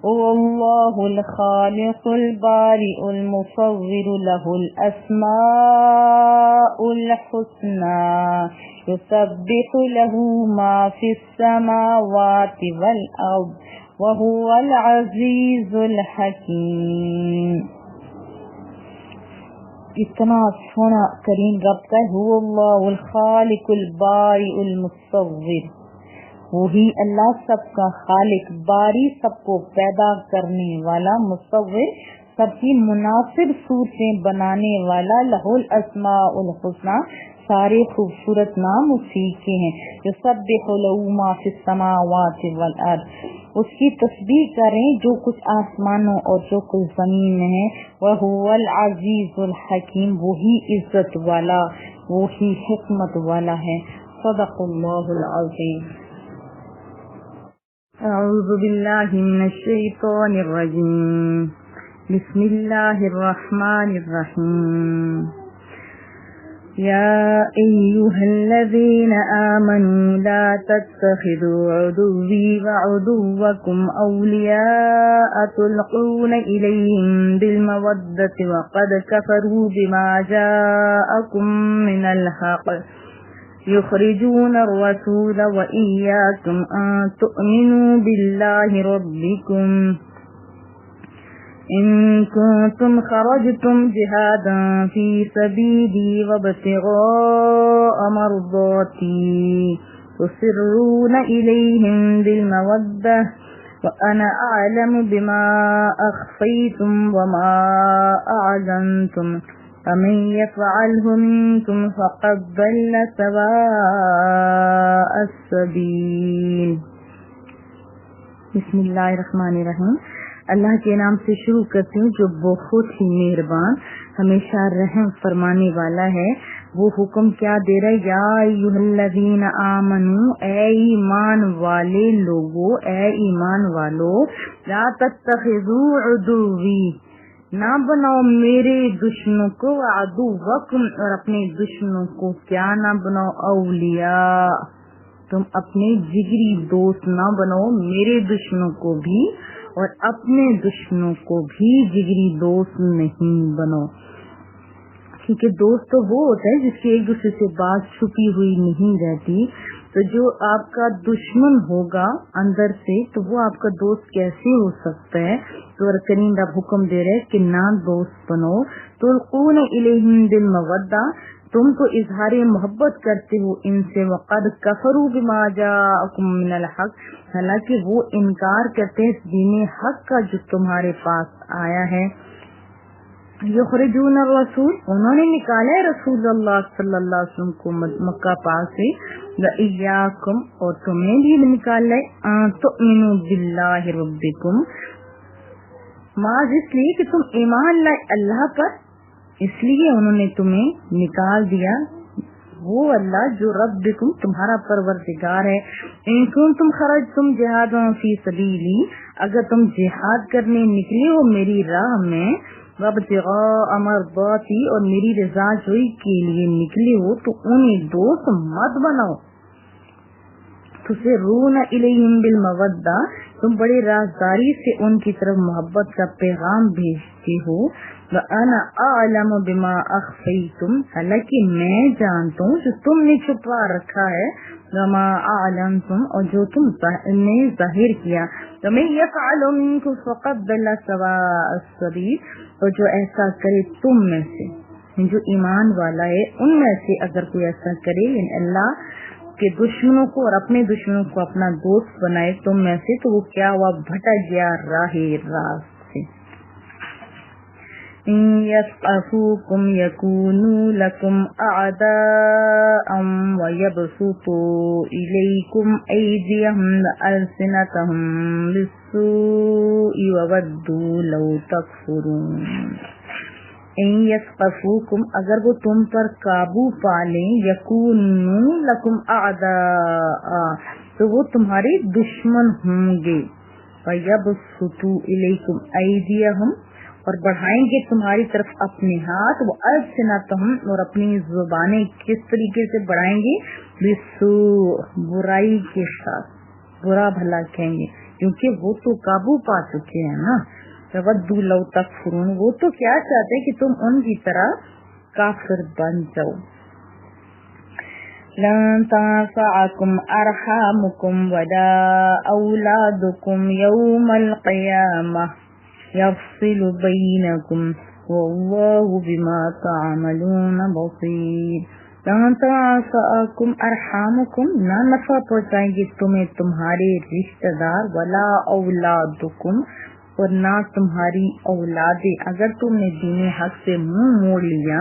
S1: واللہ الخالق البارئ المصور له الاسماء الحسنى يسبح له ما في السماوات والارض وهو العزيز الحكيم۔ اتنا سونا کریم رب کا ہے، اللہ الخالق البارئ المصور، وہی اللہ سب کا خالق، باری سب کو پیدا کرنے والا، مصور سب کی مناسب صورتیں بنانے والا، لہ الاسماء الحسنی سارے خوبصورت نام اسی کے ہیں. یسبح لہ ما فی السماوات والارض، اس کی تسبیح کریں جو کچھ آسمانوں اور جو کچھ زمین میں ہے. وَهُوَ الْعَزِيزُ الْحَكِيمُ، وہی عزت والا وہی حکمت والا ہے. صدق اللہ العظیم. اعوذ باللہ من الشیطان الرجیم. بسم اللہ الرحمن الرحیم. یا ایہا الذین آمنوا لا تتخذوا عدوی وعدوکم اولیاء تلقون الیہم بالمودۃ وقد کفروا بما جاءکم من الحق يخرجون الرسول وإياكم أن تؤمنوا بالله ربكم إن كنتم خرجتم جهادا في سبيلي وابتغاء مرضاتي تسرون إليهم بالمودة وأنا أعلم بما أخفيتم وما أعلنتم فمن يفعله منكم فقد ضل سواء السبيل. بسم اللہ الرحمن الرحیم. اللہ کے نام سے شروع کرتی ہوں جو بہت ہی مہربان ہمیشہ رحم فرمانے والا ہے. وہ حکم کیا دے رہا ہے؟ یا ایھا الذین آمنو، اے ایمان والے لوگو، اے ایمان والو، لا تتخذوا عدوی، نہ بناؤ میرے دشمنوں کو، عدوکم، اور اپنے دشمنوں کو کیا نہ بناؤ، اولیاء، تم اپنے جگری دوست نہ بناؤ، میرے دشمنوں کو بھی اور اپنے دشمنوں کو بھی جگری دوست نہیں بنو. کیونکہ دوست تو وہ ہوتا ہے جس کی ایک دوسرے سے بات چھپی ہوئی نہیں رہتی. تو جو آپ کا دشمن ہوگا اندر سے تو وہ آپ کا دوست کیسے ہو سکتا ہے؟ تو کریم رب حکم دے رہے کہ نہ دوست بنو. تلقون الیہم بالمودہ، تم تو اظہار محبت کرتے ہو ان سے. وقد کفروا بما جاءکم من الحق، حالانکہ وہ انکار کرتے ہیں دین حق کا جو تمہارے پاس آیا ہے. یخرجون الرسول، انہوں نے نکالا ہے رسول اللہ صلی اللہ علیہ وسلم کو مکہ پاک سے. وإیاکم، اور تمہیں بھی نکالا ہے. ان تؤمنوا باللہ ربکم، معاذ اس لیے کہ تم ایمان لائے اللہ پر، اس لیے انہوں نے تمہیں نکال دیا. وہ اللہ جو ربکم تمہارا پروردگار ہے. ان کنتم خرجتم جہادا فی سبیلی، اگر تم جہاد کرنے نکلے ہو میری راہ میں، وابتغاء مرضاتی، اور میری رضا جوئی کے لیے نکلے ہو، تو انہیں دوست مت بناؤ. تسرون الیہم بالمودہ، تم بڑے رازداری سے ان کی طرف محبت کا پیغام بھیجتے ہو. وَأَنَا أَعْلَمُ بِمَا أَخْفَيْتُمْ، حالانکہ میں جانتا ہوں جو تم نے چھپا رکھا ہے. وَمَا أَعْلَنْتُمْ، اور جو تم نے ظاہر کیا. وَمَن يَفْعَلْ مِنكُمْ فَقَدْ ضَلَّ سَوَاءَ السَّبِيلِ، اور جو ایسا کرے تم میں سے، جو ایمان والا ہے ان میں سے اگر کوئی ایسا کرے، یعنی اللہ کے دشمنوں کو اور اپنے دشمنوں کو اپنا دوست بنائے تم میں سے، تو وہ کیا ہوا؟ بھٹک گیا راہ راست سے. ان یثقفوکم یکونوا لکم اعداء ویبسطوا الیکم ایدیہم والسنتہم بالسوء وودوا لو تکفرون. ان یثقفوکم، اگر وہ تم پر قابو پالیں، یکونوا لکم اعداء، تو وہ تمہارے دشمن ہوں گے. ویبسطوا الیکم ایدیہم، اور بڑھائیں گے تمہاری طرف اپنے ہاتھ. وہ السنتہم، اور اپنی زبانیں کس طریقے سے بڑھائیں گے؟ بالسوء، برائی کے ساتھ، برا بھلا کہیں گے، کیونکہ وہ تو قابو پا چکے ہیں نا. وَوَدُّوا لَوْ تَكْفُرُونَ، وہ تو کیا چاہتے ہیں کہ تم ان کی طرح کافر بن جاؤ. لَن تَنفَعَكُمْ أَرْحَامُكُمْ وَلَا أَوْلَادُكُمْ يَوْمَ الْقِيَامَةِ يَفْصِلُ بَيْنَكُمْ وَاللَّهُ بِمَا تَعْمَلُونَ بَصِيرٌ. لَن تَنفَعَكُمْ أَرْحَامُكُمْ، نہ نفع پہنچائیں گے تمہیں تمہارے رشتہ دار. وَلَا أَوْلَادُكُمْ، اور نہ تمہاری اولادیں، اگر تم نے دین حق سے منہ موڑ لیا.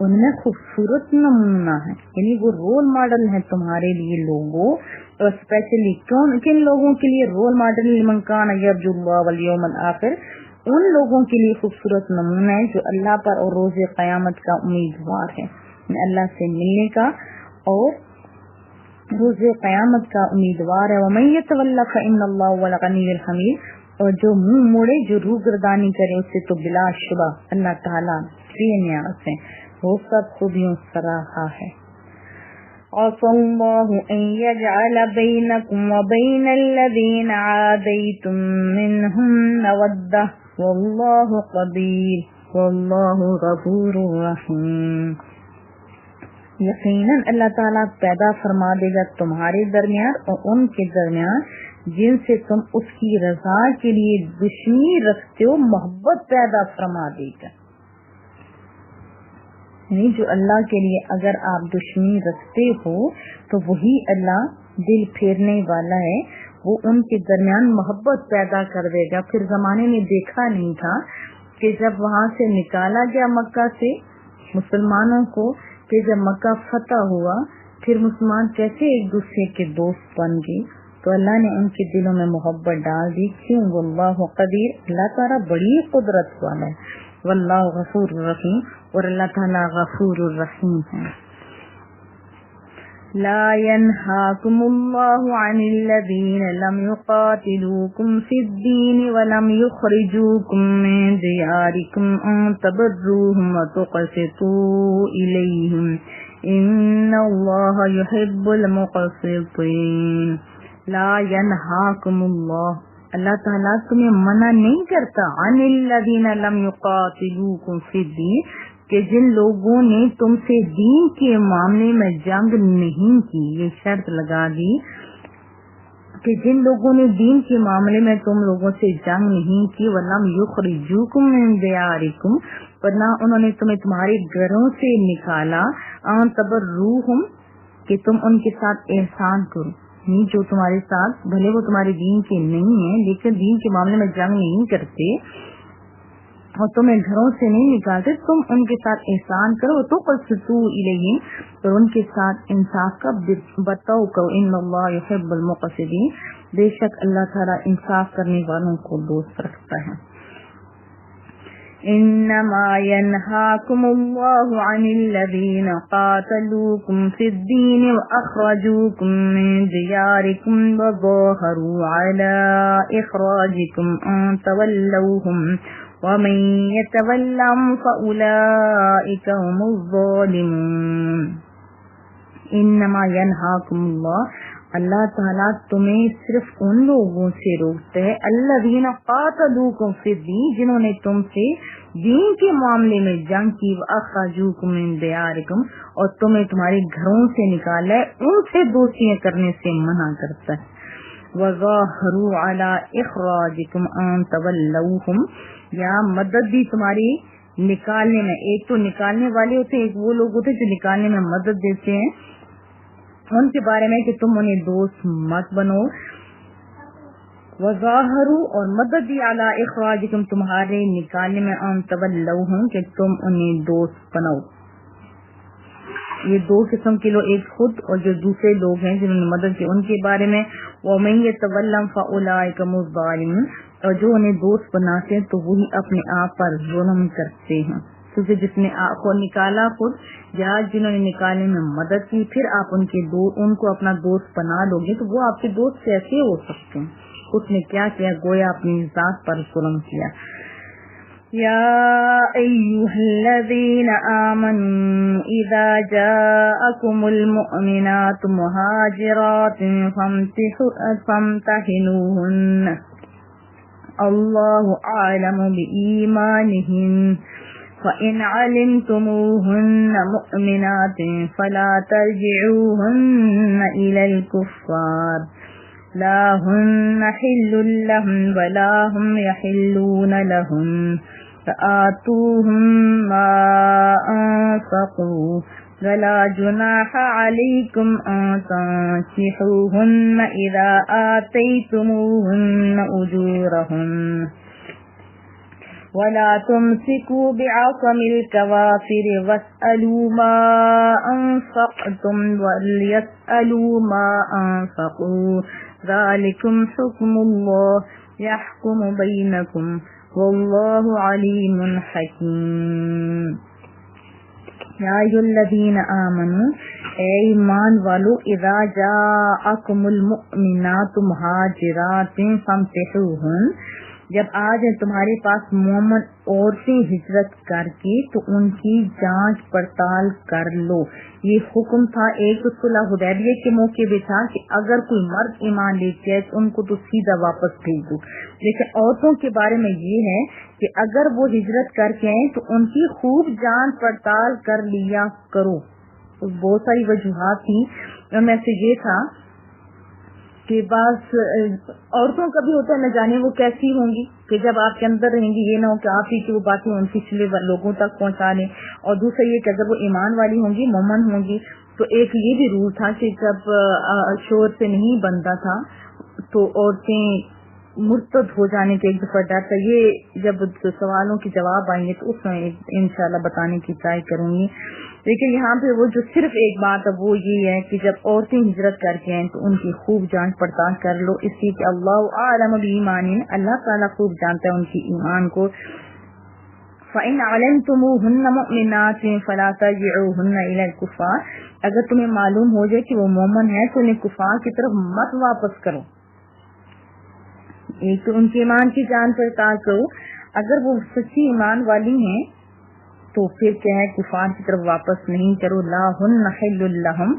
S1: ان میں خوبصورت نمونہ ہے، یعنی وہ رول ماڈل ہے تمہارے لیے لوگوں، اور اسپیشلی کن لوگوں کے لیے رول ماڈل؟ لمن کان یرجو اللہ والیوم الآخر، ان لوگوں کے لیے خوبصورت نمونہ ہے جو اللہ پر اور روز قیامت کا امیدوار ہے، اللہ سے ملنے کا اور روز قیامت کا امیدوار ہے۔ ومن یتولی فإن اللہ هو الغنی الحمید، اور جو منہ موڑے، جو روگردانی کرے، اس سے تو بلا شبہ اللہ تعالیٰ بے نیاز ہے، وہ سب خوبیوں سراہا ہے۔ عسى الله أن يجعل بينكم وبين الذين عاديتم منهم مودة والله قدير والله غفور رحيم۔ یقیناً اللہ تعالیٰ پیدا فرما دے گا تمہارے درمیان اور ان کے درمیان جن سے تم اس کی رضا کے لیے دشمنی رکھتے ہو، محبت پیدا فرما دے گا۔ یعنی جو اللہ کے لیے اگر آپ دشمنی رکھتے ہو تو وہی اللہ دل پھیرنے والا ہے، وہ ان کے درمیان محبت پیدا کر دے گا۔ پھر زمانے میں دیکھا نہیں تھا کہ جب وہاں سے نکالا گیا مکہ سے مسلمانوں کو، کہ جب مکہ فتح ہوا پھر مسلمان کیسے ایک دوسرے کے دوست بن گئے، تو اللہ نے ان کے دلوں میں محبت ڈال دی۔ کیوں؟ واللہ قدیر، اللہ تعالیٰ بڑی قدرت والا ہے، واللہ غفور الرحیم، اور اللہ تعالیٰ غفور الرحیم ہے۔ لا ينهاكم الله عن الذين لم يقاتلوكم في الدين ولم يخرجوكم من دياركم أن تبروهم وتقسطوا إليهم إن الله يحب المقسطين۔ لا ينهاكم الله، اللہ تعالیٰ تمہیں منع نہیں کرتا، عن الذين لم يقاتلوكم في الدين، کہ جن لوگوں نے تم سے دین کے معاملے میں جنگ نہیں کی، یہ شرط لگا دی کہ جن لوگوں نے دین کے معاملے میں تم لوگوں سے جنگ نہیں کی، وَلَمْ يُخْرِجُوكُمْ مِنْ دِيَارِكُمْ، ورنہ انہوں نے تمہیں تمہارے گھروں سے نکالا، أَن تَبَرُّوهُمْ، کہ تم ان کے ساتھ احسان کرو، جو تمہارے ساتھ بھلے وہ تمہارے دین کے نہیں ہیں لیکن دین کے معاملے میں جنگ نہیں کرتے اور تمہیں گھروں سے نہیں نکالتے، تم ان کے ساتھ احسان کرو، تو قسطوا الیہم، اور ان کے ساتھ انصاف کا برتاؤ کرو۔ ان اللہ یحب المقسطین، بے شک اللہ تعالیٰ انصاف کرنے والوں کو دوست رکھتا ہے۔ انما ينهاكم الله عن الذين قاتلوكم في الدين واخرجوكم من دياركم وظاهروا على اخراجكم ان تولوهم ومن يتولهم فأولئك هم الظالمون۔ انما ينهاكم اللہ، اللہ تعالیٰ تمہیں صرف ان لوگوں سے روکتا ہے، الذین قاتلوکم فی الدین، جنہوں نے تم سے دین کے معاملے میں جنگ کی، واخرجوکم من دیارکم، اور تمہیں تمہارے گھروں سے نکالا ہے، ان سے دوستیاں کرنے سے منع کرتا ہے۔ وظاہروا علی اخراجکم ان تولوہم، یا مدد بھی تمہاری نکالنے میں، ایک تو نکالنے والے ہوتے، ایک وہ لوگ ہوتے جو نکالنے میں مدد دیتے ہیں، ان کے بارے میں کہ تم انہیں دوست مت بنو۔ وظاہروا، اور مدد دی علی اخراجکم، تمہارے نکالنے میں، ان تولوہم، کہ تم انہیں دوست بناؤ۔ یہ دو قسم کے لوگ، ایک خود اور جو دوسرے لوگ ہیں جنہوں نے مدد کی، ان کے بارے میں وَمَن يَتَوَلَّهُمْ فَأُولَٰئِكَ هُمُ الظَّالِمُونَ، اور جو انہیں دوست بناتے ہیں تو وہی اپنے آپ پر ظلم کرتے ہیں، کیونکہ جس نے آپ کو نکالا خود، یا جنہوں نے نکالنے میں مدد کی، پھر آپ ان کو اپنا دوست بنا لو گے تو وہ آپ کے دوست کیسے ہو سکتے ہیں؟ اس نے کیا کیا؟ گویا اپنی ذات پر ظلم کیا۔ یا ایھا الذین آمنوا اذا جاءکم المؤمنات مہاجرات فامتحنوہن، اللہ اعلم بإیمانہن، فَإِنْ عَلِمْتُمُوهُنَّ مُؤْمِنَاتٍ فَلَا تَرْجِعُوهُنَّ إِلَى الْكُفَّارِ لَا هُنَّ حِلٌّ لَهُمْ وَلَا هُمْ يَحِلُّونَ لَهُنَّ فَآتُوهُمْ مَا أَنفَقُوا وَلَا جُنَاحَ عَلَيْكُمْ أَن تَنكِحُوهُنَّ إِذَا آتَيْتُمُوهُنَّ أُجُورَهُنَّ ولا تمسكوا بعصم الكوافر واسألوا ما أنفقتم وليسألوا ما أنفقوا ذلكم حكم الله يحكم بينكم والله عليم حكيم یا ایھا الذین آمنوا اے ایمان والو اذا جاءکم المؤمنات مہاجرات فامتحوہن جب آ جائیں تمہارے پاس مومن عورتیں ہجرت کر کے تو ان کی جانچ پڑتال کر لو. یہ حکم تھا ایک تو صلح حدیبیہ کے موقع پہ تھا کہ اگر کوئی مرد ایمان لیتے ہے تو ان کو تو سیدھا واپس بھیج دو، لیکن عورتوں کے بارے میں یہ ہے کہ اگر وہ ہجرت کر کے آئیں تو ان کی خوب جانچ پڑتال کر لیا کرو. بہت ساری وجوہات تھیں، ان میں سے یہ تھا کہ بعض عورتوں کا بھی ہوتا ہے نہ جانے وہ کیسی ہوں گی، کہ جب آپ کے اندر رہیں گی یہ نہ ہو کہ آپ ہی کی وہ باتیں ان پچھلے لوگوں تک پہنچا لیں، اور دوسرا یہ کہ اگر وہ ایمان والی ہوں گی مومن ہوں گی تو ایک یہ بھی رول تھا کہ جب شور سے نہیں بنتا تھا تو عورتیں مرتد ہو جانے کے ایک دفعہ ڈر تھا. یہ جب سوالوں کے جواب آئیں گے تو اس میں انشاءاللہ بتانے کی ٹرائی کروں گی. لیکن یہاں پہ وہ جو صرف ایک بات ہے وہ یہ ہے کہ جب عورتیں ہجرت کر کے آئیں تو ان کی خوب جانچ پڑتال کر لو، اس لیے کہ اللہ اعلم بایمانہن، اللہ تعالیٰ خوب جانتا ہے ان کی ایمان کو. فَإِنْ عَلِمْتُمُوهُنَّ مُؤْمِنَاتٍ فَلَا تَرْجِعُوهُنَّ إِلَى الْكُفَّارِ، اگر تمہیں معلوم ہو جائے کہ وہ مومن ہے تو انہیں کفار کی طرف مت واپس کرو. ایک تو ان کے ایمان کی جانچ پڑتال کرو، اگر وہ سچی ایمان والی ہیں تو پھر کیا ہے کفار کی طرف واپس نہیں کرو. لا ہن حل لہم،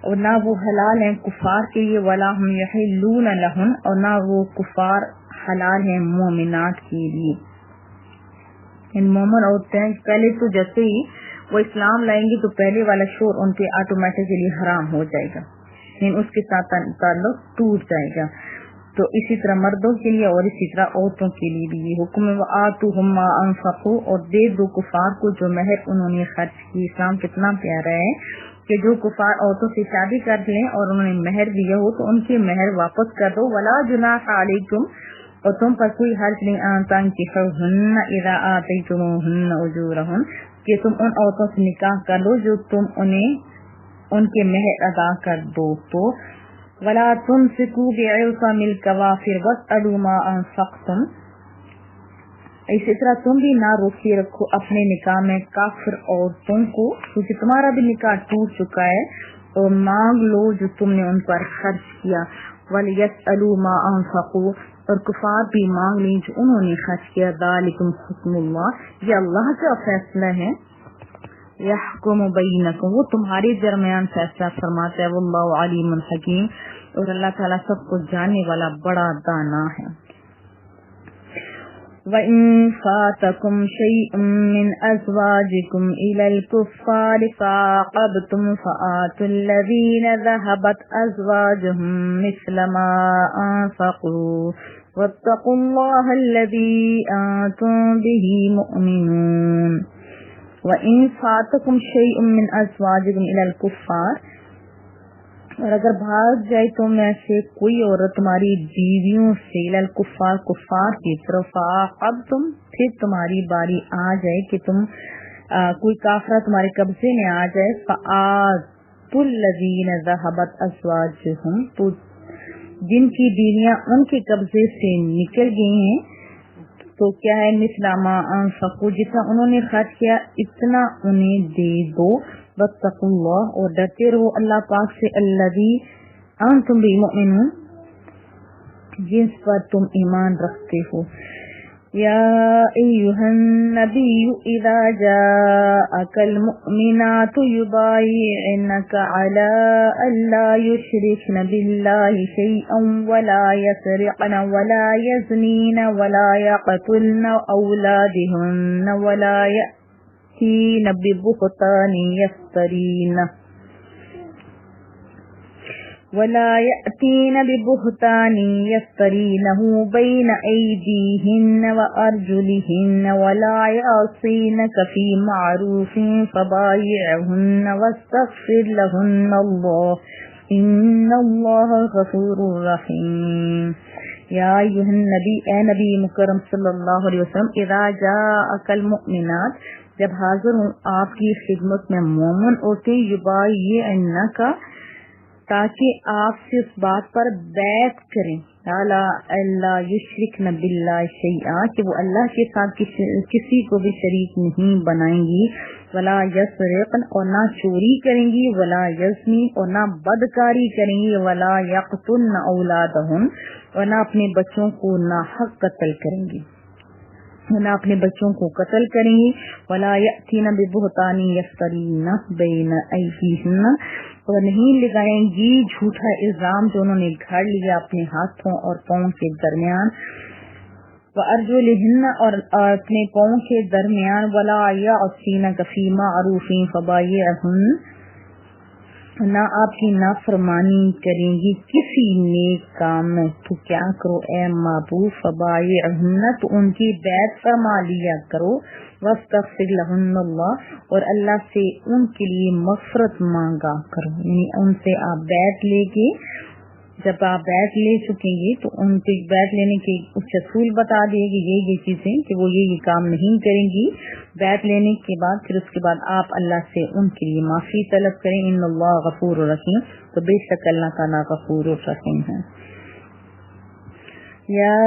S1: اور نہ وہ حلال ہیں کفار کے لیے، ولا ہم یحلون لہن، اور نہ وہ کفار حلال ہیں مومنات کے لیے. ان مومن عورتیں پہلے تو جیسے ہی وہ اسلام لائیں گی تو پہلے والا شور ان پہ آٹومیٹکلی حرام ہو جائے گا، اس کے ساتھ تعلق ٹوٹ جائے گا. تو اسی طرح مردوں کے لیے اور اسی طرح عورتوں کے لیے بھی یہ حکم ہے. وآتوہم ما انفقوا، اور دے دو کفار کو جو مہر انہوں نے خرچ کی. اسلام کتنا پیارا ہے کہ جو کفار عورتوں سے شادی کر لیں اور انہوں نے مہر دیا ہو تو ان کے مہر واپس کر دو. ولا جناح علیکم، اور تم پر کوئی حرج نہیں ان تنکحوہن اذا آتیتموہن اجورہن، کہ تم ان عورتوں سے نکاح کر لو جو تم انہیں ان کے مہر ادا کر دو. تو ولا تمسکوا بعصم الکوافر واسألوا ما انفقتم، اسی طرح تم بھی نہ روکے رکھو اپنے نکاح میں کافر عورتوں کو، کیونکہ تمہارا بھی نکاح ٹوٹ چکا ہے، اور مانگ لو جو تم نے ان پر خرچ کیا. وَلْيَسْأَلُوا مَا أَنفَقُوا، اور کفار بھی مانگ لیں جو انہوں نے خرچ کیا. ذَلِكُمْ حُکْمُ اللَّهِ، یہ اللہ کا فیصلہ ہے. یحکم بینکم، وہ تمہارے درمیان فیصلہ فرماتا ہے. واللہ علیم حکیم، اور اللہ تعالیٰ سب کو جاننے والا بڑا دانا ہے. وَإِن فَاتَكُمْ شَيْءٌ مِّنْ أَزْوَاجِكُمْ إِلَى الْكُفَّارِ فَعَاقَبْتُمْ فَآتُوا الَّذِينَ ذَهَبَتْ أَزْوَاجُهُمْ مِثْلَ مَا أَنفَقُوا وَاتَّقُوا اللَّهَ الَّذِي أَنتُم بِهِ مُؤْمِنُونَ. وَإِن فَاتَكُمْ شَيْءٌ مِّنْ أَزْوَاجِكُمْ إِلَى الْكُفَّارِ، اور اگر بھاگ جائے تم میں سے کوئی عورت تمہاری بیویوں سے إِلَى الْكُفَّارِ، کفار کی طرف، فَعَاقَبْتُمْ، پھر تمہاری باری آ جائے کہ تم کوئی کافرہ تمہارے قبضے میں آ جائے، فَآتُوا الَّذِينَ ذَهَبَتْ أَزْوَاجُهُمْ، تو جن کی بیویاں ان کے قبضے سے نکل گئی ہیں تو کیا ہے مثل ما انفقوا، جتنا انہوں نے خرچ کیا اتنا انہیں دے دو. واتقوا اللہ، اور ڈرتے رہو اللہ پاک سے، الذی انتم بہ مؤمنون، جس پر تم ایمان رکھتے ہو. یا ایھا النبی اذا جاءک المؤمنات یبایعنک علی الا یشرکن باللہ شیئا ولا یسرقن ولا یزنین ولا یقتلن اولادہن ولا یأتین ببہتان یفترینہ بین ایدیہن وارجلہن ولا یعصینک فی معروف فبایعہن واستغفر لہن اللہ ان اللہ غفور رحیم. یا ایھا النبی، اے نبی مکرم صلی اللہ علیہ وسلم، اذا جاءک المؤمنات، جب حاضر ہوں آپ کی خدمت میں مومن عورتیں، یبایعنک، تاکہ آپ سے اس بات پر بیعت کریں، اللہ یشرکن باللہ شیئا، کہ وہ اللہ کے ساتھ کسی کو بھی شریک نہیں بنائیں گی، ولا یسرقن، اور نہ چوری کریں گی، ولا یزنی، اور نہ بدکاری کریں گی، ولا یقتلن اولادہن، اور نہ اپنے بچوں کو ناحق قتل کریں گی، نہ اپنے بچوں کو قتل کریں گی، ولا یأتین ببہتان یفترینہ بین ایدیہن، اور نہیں لگائیں گی جھوٹا الزام جو انہوں نے گھڑ لیا اپنے ہاتھوں اور پاؤں کے درمیان، وارجلہن، اور اپنے پاؤں کے درمیان، ولا یعصینک فی معروف فبایعہن، نہ آپ کی نافرمانی کریں گی کسی نیک کام میں تو کیا کرو اے محبوب، فبایعہن، تو ان کی بیعت فرما لیا کرو، واستغفر لہن اللہ، اور اللہ سے ان کے لیے مغفرت مانگا کرو، یعنی ان سے آپ بیعت لے کے، جب آپ بیعت لے چکیں گے تو ان کے بیعت لینے کے کچھ اصول بتا دیے کہ یہ چیزیں کہ وہ یہ کام نہیں کریں گی، بیعت لینے کے بعد پھر اس کے بعد آپ اللہ سے ان کے لیے معافی طلب کریں، ان اللہ غفور الرحیم، تو بے شک اللہ تعالیٰ غفور الرحیم ہے۔ یا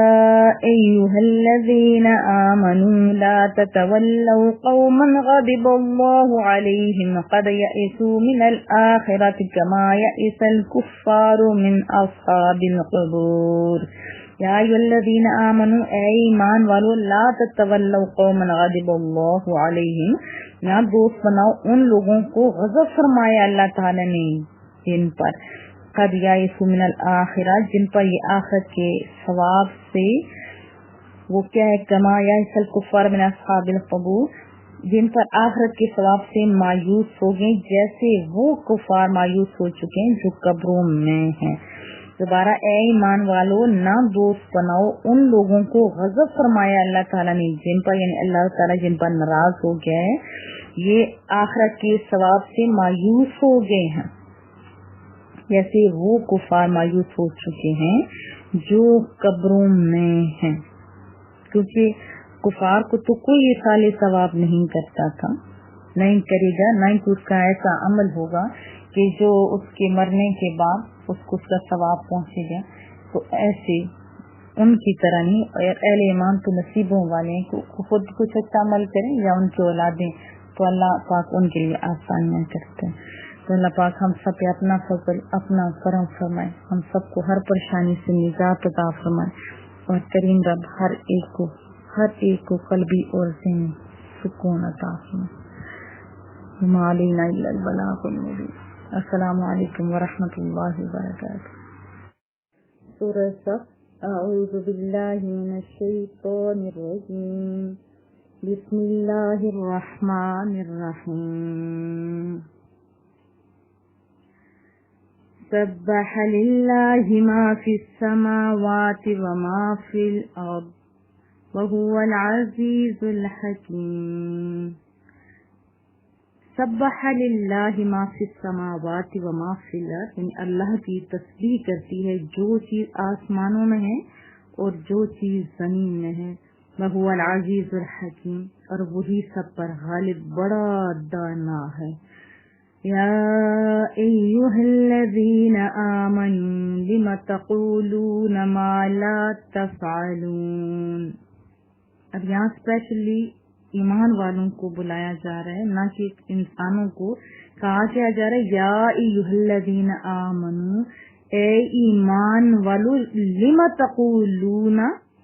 S1: ایھا الذین آمنوا لا تتولوا قوما غضب اللہ علیہم قد یئسوا من الآخرۃ کما یئس الکفار من اصحاب القبور۔ یا ایھا الذین آمنوا، اے ایمان والو، لا تتولوا قوما غضب اللہ علیہم، نہ دوست بناؤ ان لوگوں کو غضب فرمایا اللہ تعالی نے جن پر، قد یئسوا من الآخرہ، جن پر یہ آخرت کے ثواب سے، وہ کیا ہے، کما یئس الکفار من اصحاب القبور، جن پر آخرت کے ثواب سے مایوس ہو گئے جیسے وہ کفار مایوس ہو چکے ہیں جو قبروں میں ہیں۔ دوبارہ، اے ایمان والو، نہ دوست بناؤ ان لوگوں کو غضب فرمایا اللہ تعالیٰ نے جن پر، یعنی اللہ تعالیٰ جن پر ناراض ہو گیا ہے، یہ آخرت کے ثواب سے مایوس ہو گئے ہیں جیسے وہ کفار مایوس ہو چکے ہیں جو قبروں میں ہیں، کیونکہ کفار کو تو کوئی اصال ثواب نہیں کرتا تھا، نہیں کرے گا، نہ ہی اس کا ایسا عمل ہوگا کہ جو اس کے مرنے کے بعد اس کو اس کا ثواب پہنچے گا۔ تو ایسے ان کی طرح نہیں، اہل ایمان تو نصیبوں والے ہیں کہ خود کچھ اچھا عمل کریں یا ان کی اولادیں، تو اللہ پاک ان کے لیے آسانیاں کرتے ہیں۔ تو اللہ پاک ہم سب پہ اپنا فضل، اپنا کرم فرمائے، ہم سب کو ہر پریشانی سے نجات عطا فرمائے، اور کریم رب ہر ایک کو قلبی اور ذہنی سکون عطا فرمائے۔ وما علینا الا البلاغ المبین۔ السلام علیکم ورحمۃ اللہ وبرکاتہ۔ سورہ صف، اعوذ باللہ من الشیطان الرجیم، بسم اللہ الرحمن الرحیم۔ سبح للہ ما فی السماوات وما فی الارض وهو العزیز الحکیم۔ سبح للہ ما فی السماوات وما فی الارض، یعنی اللہ کی تسبیح کرتی ہے جو چیز آسمانوں میں ہے اور جو چیز زمین میں ہے، وهو العزیز الحکیم، اور وہی سب پر غالب بڑا دانا ہے۔ یا ایھا الذین آمنوا لم تقولون ما لا تفعلون۔ اب یہاں اسپیشلی ایمان والوں کو بلایا جا رہا ہے، نہ کہ انسانوں کو کہا کیا جا رہا ہے، یا ایھا الذین آمنوا، اے ایمان والو، لم تقولون،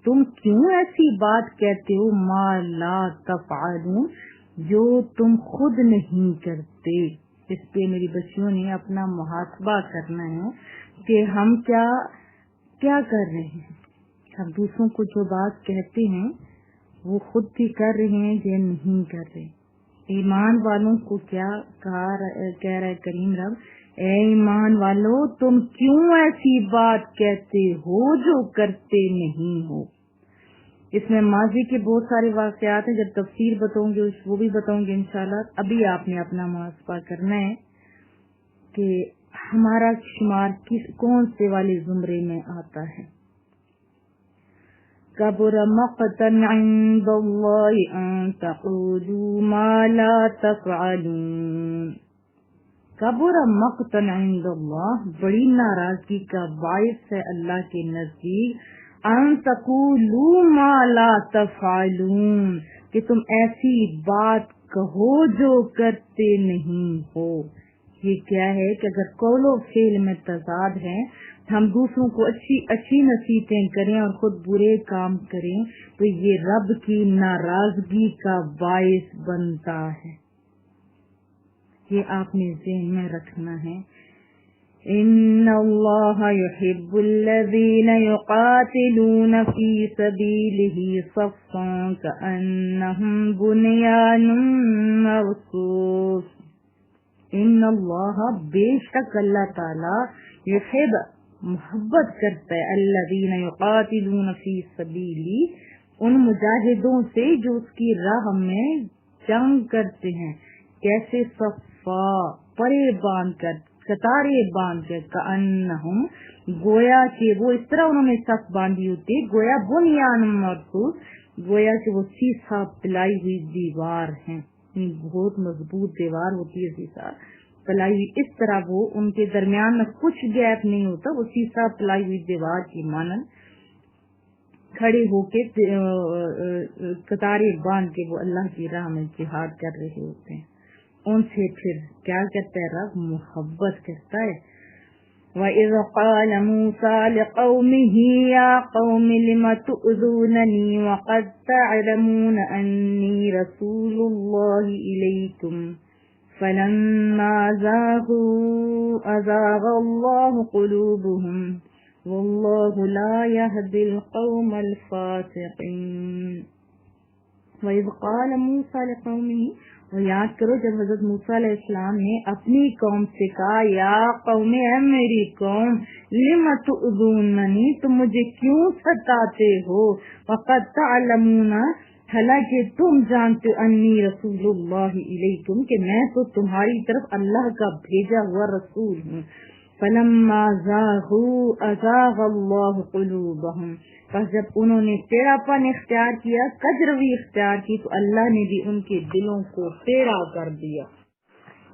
S1: تم کیوں ایسی بات کہتے ہو، ما لا تفعلون، جو تم خود نہیں کرتے۔ اس پہ میری بچیوں نے اپنا محاسبہ کرنا ہے کہ ہم کیا کر رہے ہیں، ہم دوسروں کو جو بات کہتے ہیں وہ خود بھی کر رہے ہیں یا نہیں کر رہے۔ ایمان والوں کو کیا کہہ رہا ہے کریم رب، اے ایمان والو، تم کیوں ایسی بات کہتے ہو جو کرتے نہیں ہو۔ اس میں ماضی کے بہت سارے واقعات ہیں، جب تفسیر بتاؤں گے وہ بھی بتاؤں گے انشاءاللہ۔ ابھی آپ نے اپنا محاسبہ کرنا ہے کہ ہمارا شمار کون سے والے زمرے میں آتا ہے۔ کبر مقتا عند اللہ ان تقولوا ما لا تفعلون. کبر مقتا عند اللہ، بڑی ناراضگی کا باعث ہے اللہ کے نزدیک، ان تقولوا ما لا تفعلون، کہ تم ایسی بات کہو جو کرتے نہیں ہو. یہ کیا ہے کہ اگر قول و فعل میں تضاد ہے، ہم دوسروں کو اچھی نصیحتیں کریں اور خود برے کام کریں تو یہ رب کی ناراضگی کا باعث بنتا ہے. یہ آپ نے ذہن میں رکھنا ہے. ان اللہ یحب الذین یقاتلون فی سبیلہ صفا کأنہم بنیان مرصوص. ان اللہ، بے شک اللہ تعالی، یحب، محبت کرتا ہے، الذین یقاتلون فی سبیلی، ان مجاہدوں سے جو اس کی راہ میں جنگ کرتے ہیں. کیسے؟ صفا، پرے باندھ کر، قطاریں باندھ کر، کأنہم، گویا کہ وہ اس طرح انہوں نے صف باندھی ہوتی، گویا بنیان مرصوص، گویا کہ وہ سیسا پلائی ہوئی دیوار ہیں. بہت مضبوط دیوار ہوتی ہے سیسا پلائی ہوئی، اس طرح وہ ان کے درمیان میں کچھ گیپ نہیں ہوتا، وہ سیسا پلائی ہوئی دیوار کی مانند کھڑے ہو کے قطاریں باندھ کے وہ اللہ کی راہ میں جہاد کر رہے ہوتے ہیں. ان سے پھر کیا کرتا ہے رب؟ محبت کرتا ہے. وَإِذْ قَالَ مُوسَىٰ لِقَوْمِهِ يَا قَوْمِ لِمَ تُؤْذُونَنِي وَقَدْ تَعْلَمُونَ أَنِّي رَسُولُ اللَّهِ إِلَيْكُمْ فَلَمَّا زَاغُوا أَزَاغَ اللَّهُ قُلُوبَهُمْ وَاللَّهُ لَا يَهْدِي الْقَوْمَ الْفَاسِقِينَ. وَإِذْ قَالَ مُوسَىٰ لِقَوْمِهِ، اور یاد کرو جب حضرت موسیٰ علیہ السلام نے اپنی قوم سے کہا، یا قوم، اے میری قوم، لم تؤذوننی، تم مجھے کیوں ستاتے ہو، وقد تعلمون، حالانکہ تم جانتے، انی رسول اللہ الیکم، کہ میں تو تمہاری طرف اللہ کا بھیجا ہوا رسول ہوں. فلما زاغوا ازاغ اللہ قلوبہم، پس جب انہوں نے ٹیڑھا پن اختیار کیا، کجروی اختیار کی، تو اللہ نے بھی ان کے دلوں کو ٹیڑھا کر دیا.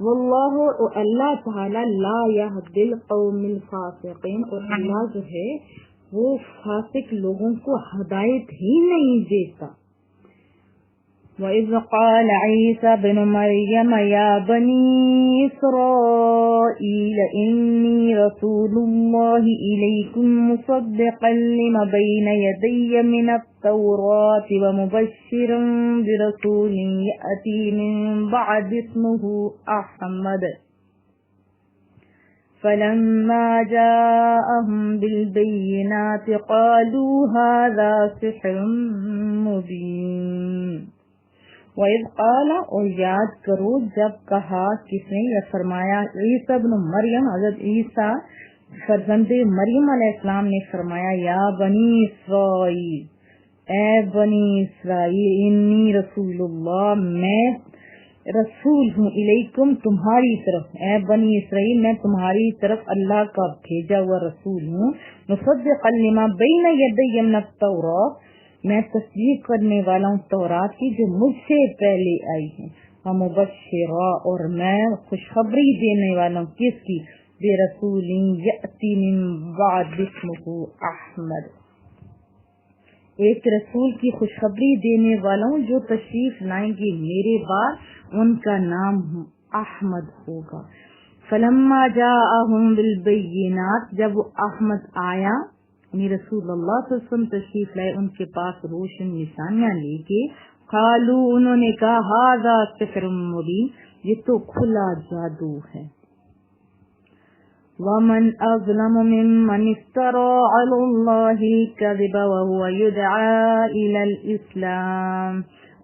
S1: واللہ، اور اللہ تعالی، لا یہدی القوم الفاسقین، اور اللہ جو ہے وہ فاسق لوگوں کو ہدایت ہی نہیں دیتا. وَإِذْ قَالَ عِيسَى ابْنُ مَرْيَمَ يَا بَنِي إِسْرَائِيلَ إِنِّي رَسُولُ اللَّهِ إِلَيْكُمْ مُصَدِّقًا لِمَا بَيْنَ يَدَيَّ مِنَ التَّوْرَاةِ وَمُبَشِّرًا بِرَسُولٍ يَأْتِي مِن بَعْدِي اسْمُهُ أَحْمَدُ. فَلَمَّا جَاءَهُم بِالْبَيِّنَاتِ قَالُوا هَذَا سِحْرٌ مُبِينٌ. وَإِذْ قَالَ، اور یاد کرو جب کہا کس نے، یا فرمایا، عیسیٰ ابن مریم، حضرت عیسیٰ فرزند مریم علیہ السلام نے فرمایا، یا بنی اسرائیل، اے بنی اسرائیل، انی رسول اللہ، میں رسول ہوں، الیکم، تمہاری طرف، اے بنی اسرائیل، میں تمہاری طرف اللہ کا بھیجا ہوا رسول ہوں. مصدقا لما بین یدی من التوراۃ، میں تصدیق کرنے والا ہوں تورات کی جو مجھ سے پہلے آئی ہیں. ومبشرا، اور میں خوشخبری دینے والا ہوں، کس کی؟ برسول یأتی من بعد اسمہ احمد، ایک رسول کی خوشخبری دینے والا ہوں جو تشریف لائیں گے میرے بعد، ان کا نام احمد ہوگا. فلما جاءہم بالبینات، جب وہ احمد آیا، یعنی رسول اللہ صلی اللہ علیہ وسلم تشریف لائے ان کے پاس روشن نشانیاں لے کے، قالوا، انہوں نے کہا، ھذا سحر مبین، یہ تو کھلا جادو ہے. ومن اظلم ممن افترى على الله الكذب وهو يدعى الى الاسلام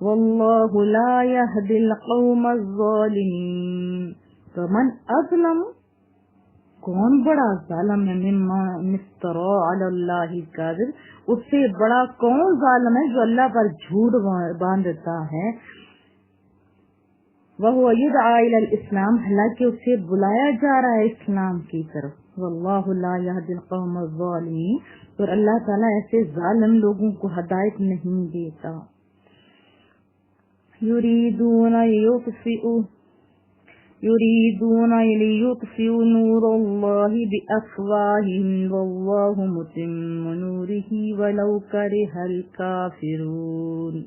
S1: والله لا يهدي القوم الظالمين. ومن اظلم، کون بڑا ظالم ہے، ممن افترى على الله الكذب، اس سے بڑا کون ظالم ہے جو اللہ پر جھوٹ باندھتا ہے، وَهُوَ يُدْعَى إِلَى الْإِسْلَامِ، حالانکہ اسے بلایا جا رہا ہے اسلام کی طرف. وَاللَّهُ لَا يَهْدِي الْقَوْمَ الظَّالِمِينَ، اور اللہ تعالیٰ ایسے ظالم لوگوں کو ہدایت نہیں دیتا. يُرِيدُونَ لِيُطْفِئُوا نُورَ اللَّهِ بِأَفْوَاهِهِمْ وَاللَّهُ مُتِمُّ نُورِهِ وَلَوْ كَرِهَ الْكَافِرُونَ.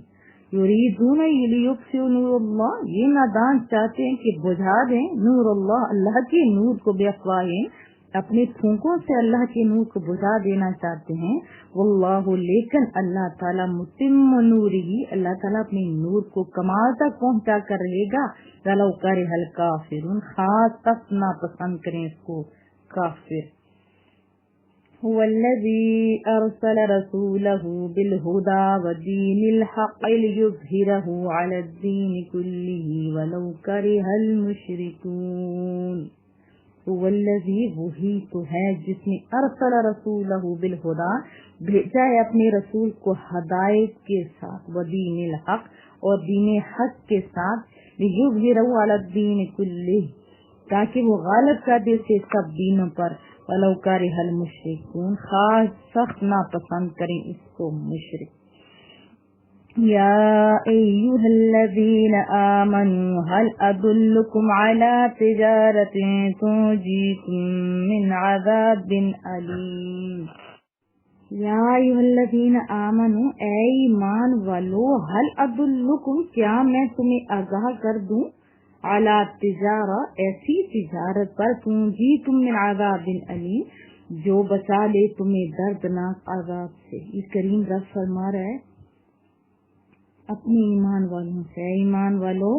S1: یریدون لیطفئوا نور اللہ، یہ نادان چاہتے ہیں کہ بجھا دیں نور اللہ، اللہ کے نور کو، بے افواہہم، اپنے پھونکوں سے اللہ کے نور کو بجھا دینا چاہتے ہیں. واللہ، لیکن اللہ تعالیٰ متم نورہ، اللہ تعالیٰ اپنے نور کو کمال تک پہنچا کر رہے گا. ولو کرہ الکافرون، خاص تک نہ پسند کریں اس کو کافر. هو الذي أرسل رسوله بالهدى ودين الحق ليظهره على الدين كله ولو كره المشركون. هو الذي، وہی تو ہے جس نے ارسل رسوله بالهدى، بھیجا ہے اپنے رسول کو ہدایت کے ساتھ، ودین الحق، اور دین حق کے ساتھ، ليظهره على الدين كله، تاکہ وہ غالب کر دے اسے سب دینوں پر. وَلَوْ كَرِهَ الْمُشْرِكُونَ، خاص سخت ناپسند کریں اس کو مشرک. یا ایھا الذین آمنوا هل ادلکم علی تجارۃ تنجیکم من عذاب علیم. یا ایھا الذین آمنوا، اے ایمان والو، هل ادلکم، کیا میں تمہیں آگاہ کر دوں، علی تجارہ، ایسی تجارت پر، تنجیکم من عذاب علیم، جو بچا لے تمہیں دردناک عذاب سے. یہ کریم رب فرما رہا ہے اپنے ایمان والوں سے، اے ایمان والو،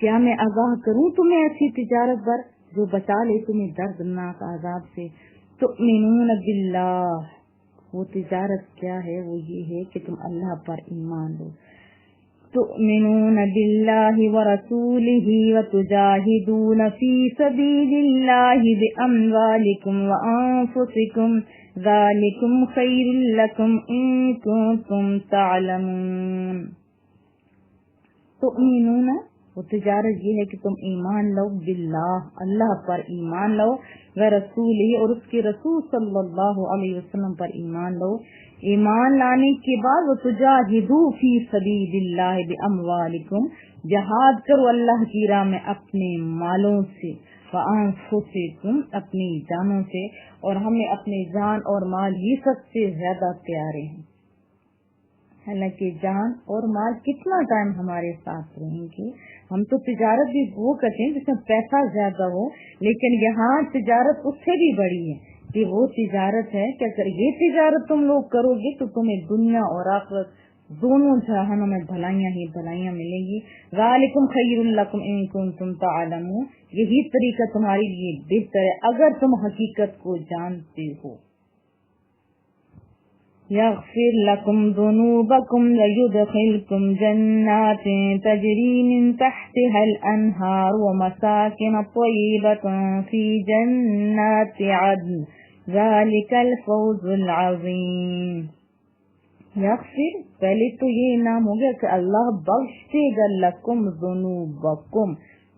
S1: کیا میں آگاہ کروں تمہیں ایسی تجارت پر جو بچا لے تمہیں دردناک عذاب سے. تؤمنون باللہ، وہ تجارت کیا ہے، وہ یہ ہے کہ تم اللہ پر ایمان لو. تؤمنون باللہ ورسولہ وتجاہدون فی سبیل اللہ باموالکم وانفسکم ذالکم خیر لکم ان کنتم تعلمون. تؤمنون، وہ تجارت یہ ہے کہ تم ایمان لو، باللہ، اللہ پر ایمان لو، ورسولہ، اور اس کے رسول صلی اللہ علیہ وسلم پر ایمان لو. ایمان لانے کے بعد وہ تجاہدو فی سبیل اللہ باموالکم، جہاد کرو اللہ کی راہ میں اپنے مالوں سے، وانفسکم، اپنی جانوں سے، اور ہمیں اپنے جان اور مال یہ سب سے زیادہ پیارے ہیں. حالانکہ جان اور مال کتنا ٹائم ہمارے ساتھ رہیں گے. ہم تو تجارت بھی وہ کرتے ہیں جس میں پیسہ زیادہ ہو، لیکن یہاں تجارت اس سے بھی بڑی ہے کہ وہ تجارت ہے کہ اگر یہ تجارت تم لوگ کرو گے تو تمہیں دنیا اور آخرت دونوں جہانوں میں بھلائیاں ہی بھلائیاں ملیں گی. ذالکم خیر لکم ان کنتم تعلمون، یہی طریقہ تمہارے لیے بہتر ہے اگر تم حقیقت کو جانتے ہو. یغفر لکم ذنوبکم ویدخلکم جنات تجری من تحتها الانہار ومساکن طیبۃ فی جنات عدن ذالک الفوز العظیم. یغفر، پہلے تو یہ انعام ہو گیا کہ اللہ بخش دے گا، لکم ذنوبکم،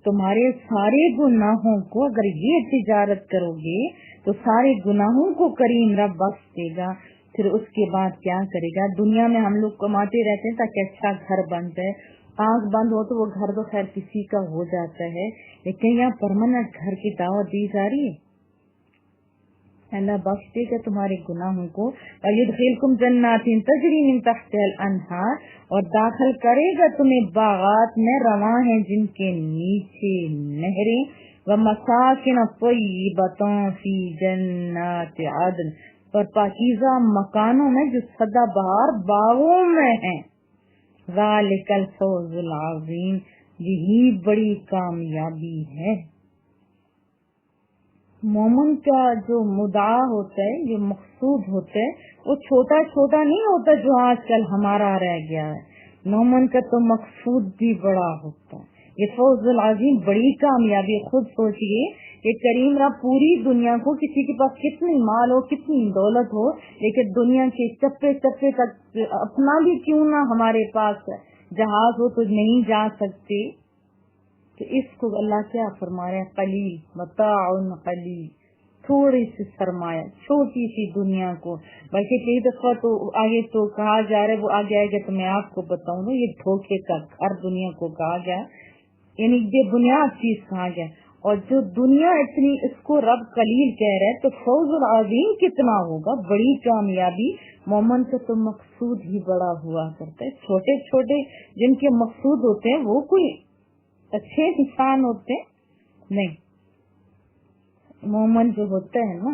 S1: تمہارے سارے گناہوں کو. اگر یہ تجارت کرو گے تو سارے گناہوں کو کریم رب بخش دے گا. پھر اس کے بعد کیا کرے گا؟ دنیا میں ہم لوگ کماتے رہتے ہیں تاکہ اچھا گھر بن جائے. آنکھ بند ہو تو وہ گھر تو خیر کسی کا ہو جاتا ہے، لیکن یہاں پرماننٹ گھر کی دعوت دی جا رہی ہے. اللہ بخش دے گا تمہارے گناہوں کو. وَيُدْخِلْكُمْ جَنَّاتٍ تَجْرِي مِن تَحْتِهَا الْأَنْهَارُ، اور داخل کرے گا تمہیں باغات میں رواں ہیں جن کے نیچے نہریں. وَمَسَاكِنَ طَيِّبَةً فِي جَنَّاتِ عَدْنٍ، اور پاکیزہ مکانوں میں جو سدا بہار باغوں میں ہیں. ذالک الفوز العظیم، یہی بڑی کامیابی ہے. مومن کا جو مدعا ہوتا ہے، جو مقصود ہوتا ہے، وہ چھوٹا چھوٹا نہیں ہوتا جو آج کل ہمارا رہ گیا ہے. مومن کا تو مقصود بھی بڑا ہوتا ہے. یہ فوز العظیم بڑی کامیابی. خود سوچئے کہ کریم رب پوری دنیا کو، کسی کے پاس کتنی مال ہو، کتنی دولت ہو، لیکن دنیا کے چپے چپے تک اپنا بھی کیوں نہ ہمارے پاس جہاز ہو تو نہیں جا سکتے. تو اس کو اللہ کیا فرما رہے ہیں؟ قلیل متاع قلیل، تھوڑی سی سرمایہ، چھوٹی سی دنیا کو. بلکہ کئی دفعہ تو آگے تو کہا جا رہا ہے، وہ آگے آئے گا تو میں آپ کو بتاؤں گا، یہ دھوکے کا گھر دنیا کو کہا گیا، یعنی یہ بنیاد چیز کہا گیا. اور جو دنیا اتنی، اس کو رب قلیل کہہ رہے تو فوز العظیم کتنا ہوگا، بڑی کامیابی. مومن کا تو مقصود ہی بڑا ہوا کرتا ہے. چھوٹے چھوٹے جن کے مقصود ہوتے ہیں وہ کوئی اچھے انسان ہوتے نہیں. مومن جو ہوتا ہے نا،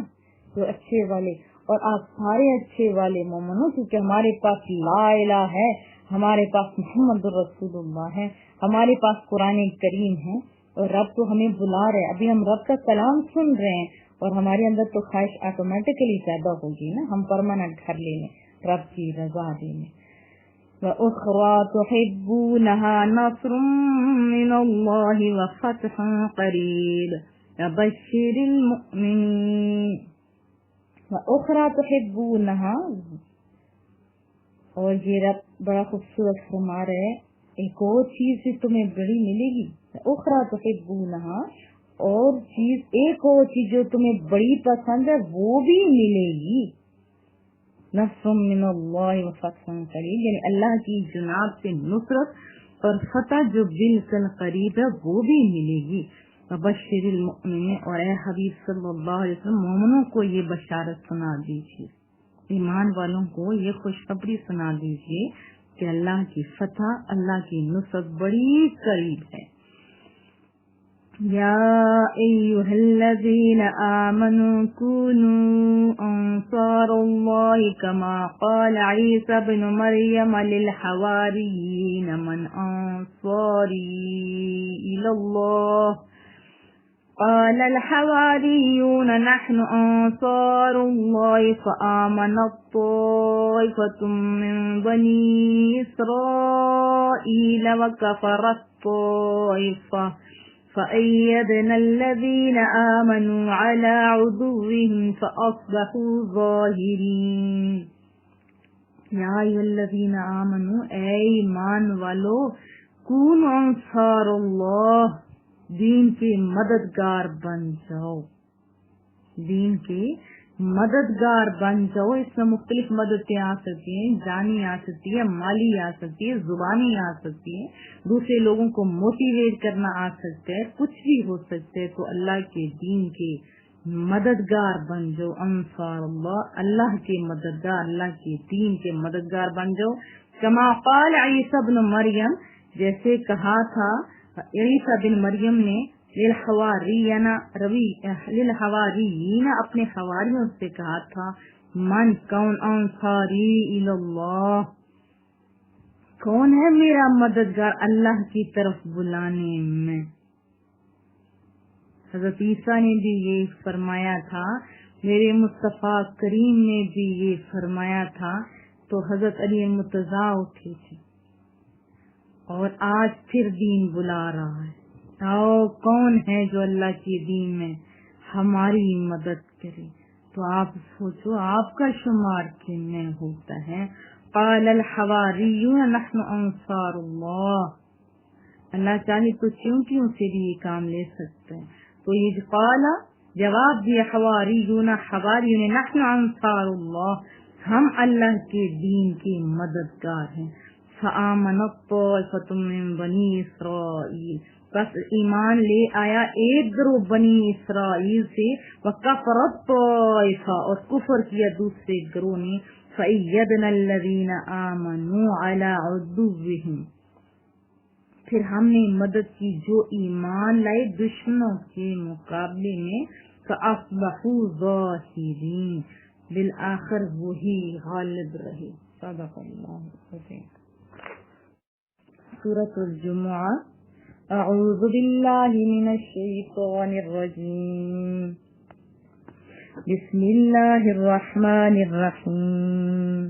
S1: جو اچھے والے، اور آپ سارے اچھے والے مومن ہو، کیونکہ ہمارے پاس لا الہ ہے، ہمارے پاس محمد رسول اللہ ہے، ہمارے پاس قرآن کریم ہے، اور رب تو ہمیں بلا رہے. ابھی ہم رب کا کلام سن رہے ہیں اور ہمارے اندر تو خواہش آٹومیٹکلی پیدا ہوگی نا، ہم پرماننٹ گھر لے لیں، رب کی رضا دینے. وَأُخْرَى تُحِبُّونَهَا نَصْرٌ مِّنَ اللَّهِ وَفَتْحٌ قَرِيبٌ وَبَشِّرِ الْمُؤْمِنِينَ. وَأُخْرَى تُحِبُّونَهَا، اور یہ رب بڑا خوبصورت فرما رہے ہیں، ایک اور چیز بھی تمہیں بڑی ملے گی. اخرى تحبونها، اور چیز، ایک اور چیز جو تمہیں بڑی پسند ہے وہ بھی ملے گی. نصر من اللہ وفتح قریب، یعنی اللہ کی جناب سے نصرت اور فتح جو بالکل قریب ہے وہ بھی ملے گی. وبشر المؤمنین، اور اے حبیب صلی اللہ علیہ وسلم مومنوں کو یہ بشارت سنا دیجیے، ایمان والوں کو یہ خوشخبری سنا دیجیے کہ اللہ کی فتح، اللہ کی نصرت بڑی قریب ہے. یا ایھا الذین آمنوا کونوا انصار اللہ کما قال عیسی ابن مریم للحواریین من انصاری الی اللہ قال الحواریون نحن انصار اللہ فآمنت طائفة من بنی اسرائیل وکفرت طائفة فأيدنا الذين آمنوا على عدوهم فأصبحوا ظاهرين. یا ایھا الذین آمنوا، اے ایمان والو، کونوا انصار اللہ، دین کے مددگار بن جاؤ، دین کے مددگار بن جاؤ. اس میں مختلف مددیں آ سکتی ہیں، جانی آ سکتی ہے، مالی آ سکتی ہے، زبانی آ سکتی ہے، دوسرے لوگوں کو موٹیویٹ کرنا آ سکتا ہے، کچھ بھی ہو سکتا ہے. تو اللہ کے دین کے مددگار بن جاؤ. انصار اللہ، اللہ کے مددگار، اللہ کے دین کے مددگار بن جاؤ. کما قال عیسی ابن مریم، جیسے کہا تھا عیسی بن مریم نے للحواریین اپنے حواریوں سے کہا تھا، من کون انصاری الی اللہ، کون ہے میرا مددگار اللہ کی طرف بلانے میں. حضرت عیسیٰ نے بھی یہ فرمایا تھا، میرے مصطفیٰ کریم نے بھی یہ فرمایا تھا. تو حضرت علی مرتضیٰ اٹھے تھے اور آج پھر دین بلا رہا ہے. آؤ، کون ہے جو اللہ کے دین میں ہماری مدد کرے. تو آپ سوچو آپ کا شمار کن میں ہوتا ہے. قال الحواریون نحن انصار اللہ، اللہ چاہے تو چونٹیوں سے بھی یہ کام لے سکتا ہے. تو یہ قال جواب دیا، حواریون، حواریون، نحن انصار اللہ، ہم اللہ کے دین کے مددگار ہیں. فآمنت طائفۃ من بنی اسرائیل، بس ایمان لے آیا ایک گروہ بنی اسرائیل سے، وکفرت طائفہ، اور کفر کیا دوسرے گروہ نے. فأیدنا الذین آمنوا علی عدوہم، پھر ہم نے مدد کی جو ایمان لائے دشمنوں کے مقابلے میں. فأصبحوا ظاہرین، بالآخر وہی غالب رہے. صدق اللہ العظیم. سورۃ الجمعہ. اعوذ باللہ من الشیطان الرجیم، بسم اللہ الرحمن الرحیم.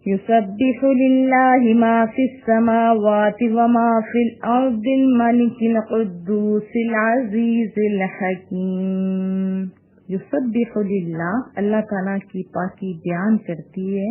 S1: یسبح للہ ما فی السماوات وما فی الارض الملک القدوس العزیز الحکیم. یسبح للہ، اللہ تعالیٰ کی پاکی بیان کرتی ہے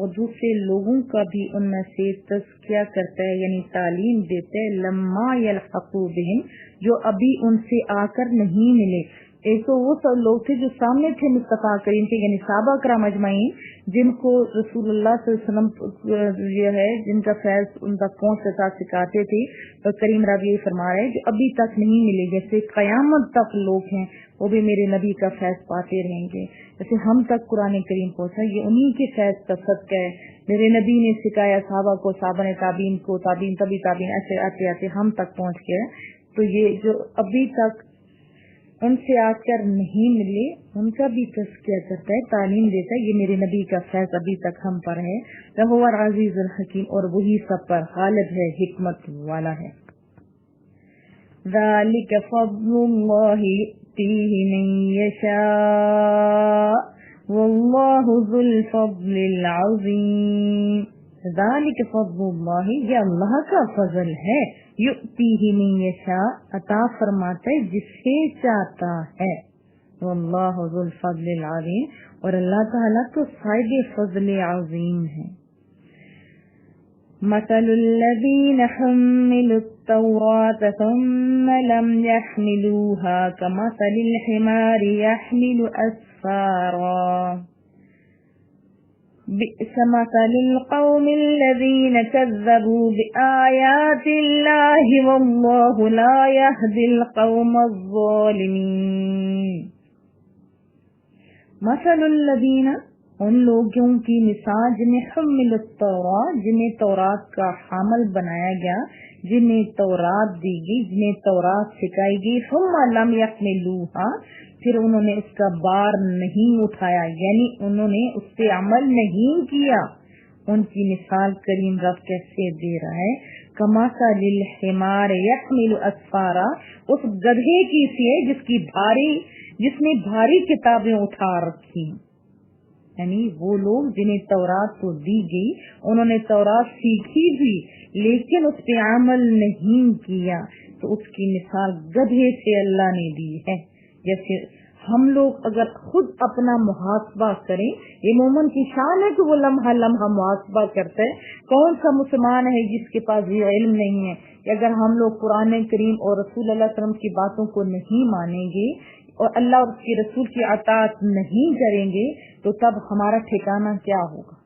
S1: اور دوسرے لوگوں کا بھی ان میں سے تزکیہ کرتا ہے، یعنی تعلیم دیتا ہے، لما یلحقوا بہم، جو ابھی ان سے آ کر نہیں ملے۔ ایک تو وہ سب لوگ تھے جو سامنے تھے مصطفیٰ کریم کے، یعنی صحابہ کرام اجمعین، جن کو رسول اللہ صلی اللہ علیہ وسلم جو ہے جن کا فیض ان تک پہنچتا تھا، سکھاتے تھے، اور کریم رب یہ فرما رہے ہیں جو ابھی تک نہیں ملے، جیسے قیامت تک لوگ ہیں وہ بھی میرے نبی کا فیض پاتے رہیں گے۔ جیسے ہم تک قرآن کریم پہنچا، یہ انہی کے فیض کا صدقہ ہے۔ میرے نبی نے سکھایا صحابہ کو، صحابہ نے تابعین کو، تابعین تبھی تابعین، ایسے آتے آتے ہم تک پہنچ گئے۔ تو یہ جو ابھی تک ان سے آ کر نہیں ملے ان کا بھی تزکیہ کرتا ہے، تعلیم دیتا ہے، یہ میرے نبی کا فیض ابھی تک ہم پر ہے۔ وہو العزیز الحکیم، اور وہی سب پر غالب ہے، حکمت والا ہے۔ ذالک فضل اللہ یؤتیہ من یشاء واللہ ذو الفضل العظیم۔ ذالک فضل اللہ، یہ اللہ کا فضل ہے، یؤتیہ من یشاء، عطا فرماتا ہے جس سے چاہتا ہے، واللہ ذو الفضل العظیم، اور اللہ تعالیٰ تو صاحب فضل عظیم ہے۔ مثل الذین حملوا التوراة ثم لم يحملوها كمثل الحمار يحمل أسفارا بئس مثل القوم الذين كذبوا بآيات الله والله لا يهدي القوم الظالمين۔ مثل الذين، ان لوگوں کی مثال جنہیں حمل التوراۃ، جنہیں تورات کا حامل بنایا گیا، جنہیں تورات دی گئی، جنہیں تورات سکھائی گئی، ثم لم يحملوها، پھر انہوں نے اس کا بار نہیں اٹھایا، یعنی انہوں نے اس پہ عمل نہیں کیا۔ ان کی مثال کریم رب کیسے دے رہا ہے، کمثل الحمار يحمل اسفارا، اس گدھے کی سی ہے جس نے بھاری کتابیں اٹھا رکھی۔ یعنی وہ لوگ جنہیں تورات تو دی گئی، انہوں نے تورات سیکھی بھی لیکن اس پہ عمل نہیں کیا، تو اس کی مثال گدھے سے اللہ نے دی ہے۔ جیسے ہم لوگ اگر خود اپنا محاسبہ کریں، یہ مومن کی شان ہے کہ وہ لمحہ لمحہ محاسبہ کرتا ہے۔ کون سا مسلمان ہے جس کے پاس یہ علم نہیں ہے کہ اگر ہم لوگ قرآن کریم اور رسول اللہ صلی اللہ علیہ وسلم کی باتوں کو نہیں مانیں گے اور اللہ اور اس کے رسول کی اطاعت نہیں کریں گے تو تب ہمارا ٹھکانہ کیا ہوگا؟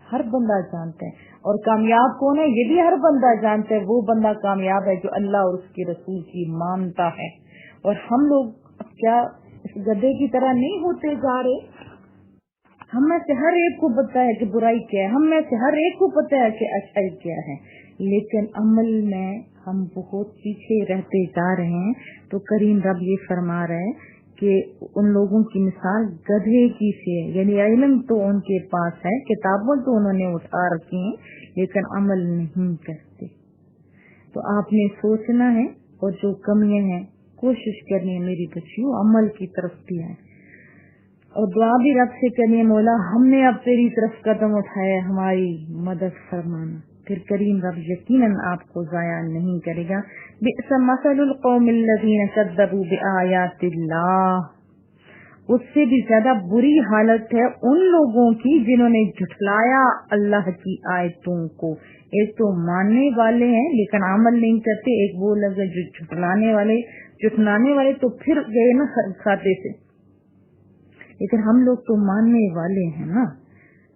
S1: ہر بندہ جانتا ہے، اور کامیاب کون ہے یہ بھی ہر بندہ جانتا ہے۔ وہ بندہ کامیاب ہے جو اللہ اور اس کے رسول کی مانتا ہے۔ اور ہم لوگ کیا اس گدھے کی طرح نہیں ہوتے جا رہے؟ ہم میں سے ہر ایک کو پتا ہے کہ برائی کیا ہے، ہم میں سے ہر ایک کو پتا ہے کہ اچھائی کیا ہے، لیکن عمل میں ہم بہت پیچھے رہتے جا رہے ہیں۔ تو کریم رب یہ فرما رہے ہیں کہ ان لوگوں کی مثال گدھے کی سی ہے، یعنی علم تو ان کے پاس ہے، کتابوں تو انہوں نے اٹھا رکھی ہیں لیکن عمل نہیں کرتے۔ تو آپ نے سوچنا ہے اور جو کمیاں ہیں کوشش کرنی ہے میری بچیوں، عمل کی طرف بھی ہے، اور دعا بھی رب سے کرنی ہے، مولا ہم نے اب تیری طرف قدم اٹھایا، ہماری مدد فرمانا۔ پھر کریم رب یقیناً آپ کو ضائع نہیں کرے گا۔ بئس مثل القوم الذین کذبوا بآیات اللہ، اس سے بھی زیادہ بری حالت ہے ان لوگوں کی جنہوں نے جھٹلایا اللہ کی آیتوں کو۔ ایک تو ماننے والے ہیں لیکن عمل نہیں کرتے، ایک وہ لوگ جو جھٹلانے والے تو پھر گئے نا کھاتے سے، لیکن ہم لوگ تو ماننے والے ہیں نا،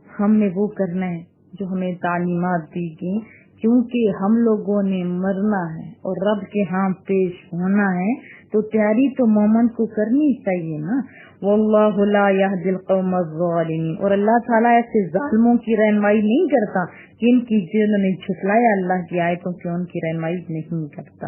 S1: ہم نے وہ کرنا ہے جو ہمیں تعلیمات دی گئی، کیونکہ ہم لوگوں نے مرنا ہے اور رب کے ہاں پیش ہونا ہے، تو تیاری تو مومن کو کرنی چاہیے نا۔ واللہ لا یہدی القوم الظالمین، اور اللہ تعالیٰ ایسے ظالموں کی رہنمائی نہیں کرتا کہ ان کی جنہوں نے جھٹلایا اللہ کی آیتوں سے ان کی رہنمائی نہیں کرتا۔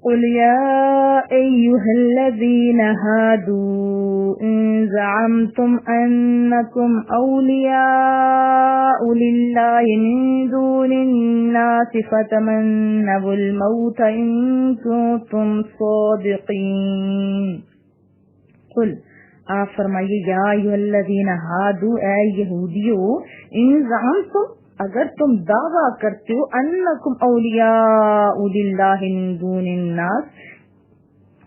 S1: قل يا أيها الذين هادوا إن زعمتم أنكم أولياء لله من دون الناس فتمنوا الموت إن كنتم صادقين۔ قل، آپ فرمائیے، یا ایھا الذین ہادوا، اے یہودیو، ان زعمتم، اگر تم دعویٰ کرتے ہو، انکم اولیاء للہ من دون الناس،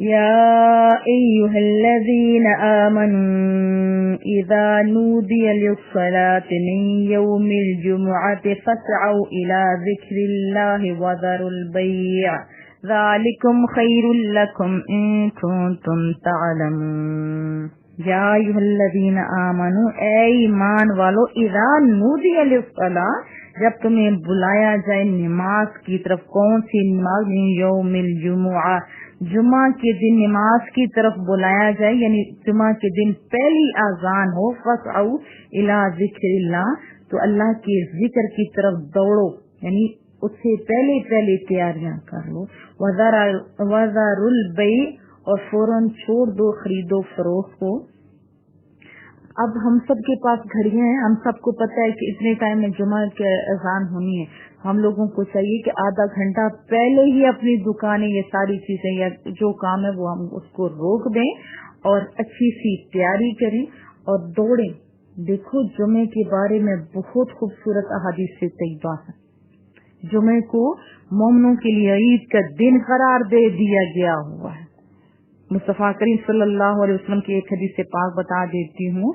S1: يا أيها الذين آمنوا إذا نودي للصلاة من يوم الجمعة فاسعوا إلى ذكر الله وذروا البيع ذلكم خير لكم إن كنتم تعلمون. یا ایھا الذین آمنوا، اے ایمان والو، اذا نودی للصلاۃ، جب تمہیں بلایا جائے نماز کی طرف. کون سی نماز؟ یوم الجمعہ، جمعہ کے دن نماز کی طرف بلایا جائے، یعنی جمعہ کے دن پہلی اذان ہو. فاسعوا الی ذکر اللہ، تو اللہ کے ذکر کی طرف دوڑو، یعنی اس سے پہلے تیاریاں کر لو. وذروا البیع، اور فوراً چھوڑ دو خرید و فروخت کو. اب ہم سب کے پاس گھڑیاں ہیں، ہم سب کو پتہ ہے کہ اتنے ٹائم میں جمعہ کی اذان ہونی ہے. ہم لوگوں کو چاہیے کہ آدھا گھنٹہ پہلے ہی اپنی دکانیں، یہ ساری چیزیں یا جو کام ہے وہ ہم اس کو روک دیں اور اچھی سی تیاری کریں اور دوڑیں. دیکھو جمعے کے بارے میں بہت خوبصورت احادیث سے طیبہ ہے. جمعے کو مومنوں کے لیے عید کا دن قرار دے دیا گیا ہوا ہے. مصطفیٰ کریم صلی اللہ علیہ وسلم کی ایک حدیث سے پاک بتا دیتی ہوں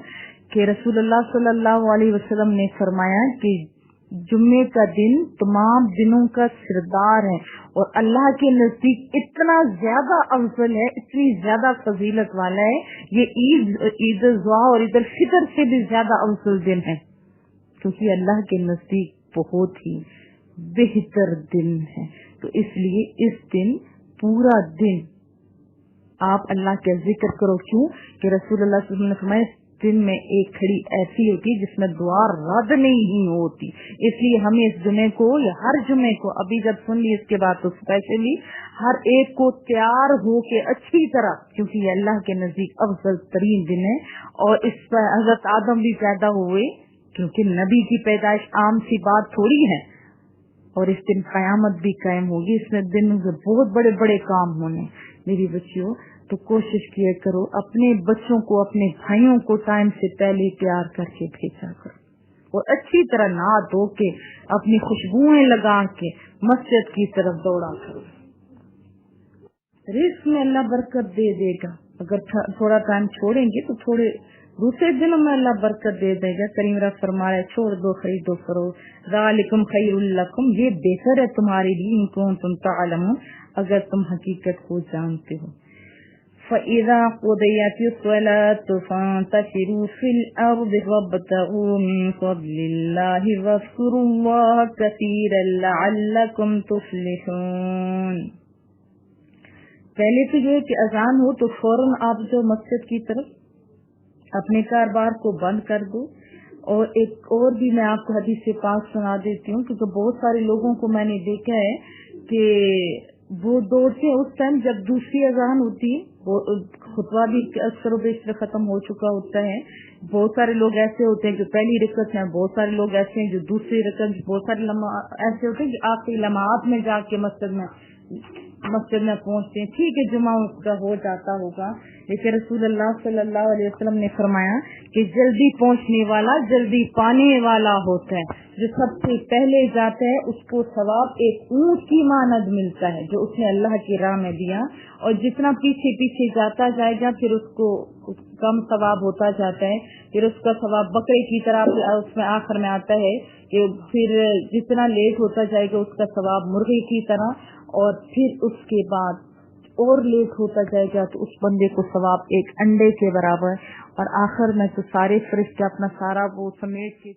S1: کہ رسول اللہ صلی اللہ علیہ وسلم نے فرمایا کہ جمعے کا دن تمام دنوں کا سردار ہے اور اللہ کے نزدیک اتنا زیادہ افضل ہے، اتنی زیادہ فضیلت والا ہے. یہ عید الاضحیٰ اور عید الفطر سے بھی زیادہ افضل دن ہے، کیونکہ اللہ کے نزدیک بہت ہی بہتر دن ہے. تو اس لیے اس دن پورا دن آپ اللہ کا ذکر کرو. کیوں کہ رسول اللہ صلی اللہ علیہ وسلم نے فرمایا دن میں ایک گھڑی ایسی ہوتی ہے جس میں دعا رد نہیں ہوتی. اس لیے ہمیں اس جمعے کو یا ہر جمعے کو، ابھی جب سن لی اس کے بعد تو اسپیشلی ہر ایک کو تیار ہو کے اچھی طرح، کیونکہ یہ اللہ کے نزدیک افضل ترین دن ہے. اور اس پر حضرت آدم بھی پیدا ہوئے، کیونکہ نبی کی پیدائش عام سی بات تھوڑی ہے، اور اس دن قیامت بھی قائم ہوگی. اس میں دن میں بہت بڑے بڑے کام ہونے. میری بچیوں، تو کوشش کیا کرو اپنے بچوں کو، اپنے بھائیوں کو ٹائم سے پہلے تیار کر کے بھیجا کرو اور اچھی طرح نہا دھو کے اپنی خوشبوئیں لگا کے مسجد کی طرف دوڑا کرو. رزق میں اللہ برکت دے دے گا. اگر تھوڑا ٹائم چھوڑیں گے تو تھوڑے دوسرے دنوں میں اللہ برکت دے دے گا. کریم رب فرما رہا ہے چھوڑ دو خرید و فروخت. ذالکم خیر لکم، یہ بہتر ہے تمہارے لیے، ان کنتم تعلمون، اگر تم حقیقت کو جانتے ہو. فَإِذَا قُضِيَتِ الصَّلَاةُ فَانتَشِرُوا فِي الْأَرْضِ وَابْتَغُوا مِن فَضْلِ اللَّهِ وَاذْكُرُوا اللَّهَ كَثِيرًا لَعَلَّكُمْ تُفْلِحُونَ. پہلے تو یہ کہ اذان ہو تو فوراً آپ جو مسجد کی طرف اپنے کاروبار کو بند کر دو. اور ایک اور بھی میں آپ کو حدیث سے پاک سنا دیتی ہوں، کیونکہ بہت سارے لوگوں کو میں نے دیکھا ہے کہ وہ دوڑتے ہیں اس ٹائم جب دوسری اذان ہوتی ہے. وہ خطبہ بھی اکثر و بیشتر ختم ہو چکا ہوتا ہے. بہت سارے لوگ ایسے ہوتے ہیں جو پہلی رکعت میں، بہت سارے لوگ ایسے ہیں جو دوسری رکعت، بہت سارے ایسے ہوتے ہیں جو آخری لمحات میں جا کے مسجد میں پہنچتے ہیں. ٹھیک ہے جمعہ اس کا ہو جاتا ہوگا، لیکن رسول اللہ صلی اللہ علیہ وسلم نے فرمایا کہ جلدی پہنچنے والا جلدی پانے والا ہوتا ہے. جو سب سے پہلے جاتا ہے اس کو ثواب ایک اونٹ کی مانند ملتا ہے جو اس نے اللہ کی راہ میں دیا، اور جتنا پیچھے پیچھے جاتا جائے گا پھر اس کو کم ثواب ہوتا جاتا ہے. پھر اس کا ثواب بکرے کی طرح اس میں آخر میں آتا ہے کہ پھر جتنا لیٹ ہوتا جائے گا اس کا ثواب مرغے کی طرح، اور پھر اس کے بعد اور لیٹ ہوتا جائے گا تو اس بندے کو ثواب ایک انڈے کے برابر، اور آخر میں تو سارے فرشتے اپنا سارا وہ سمیٹ کے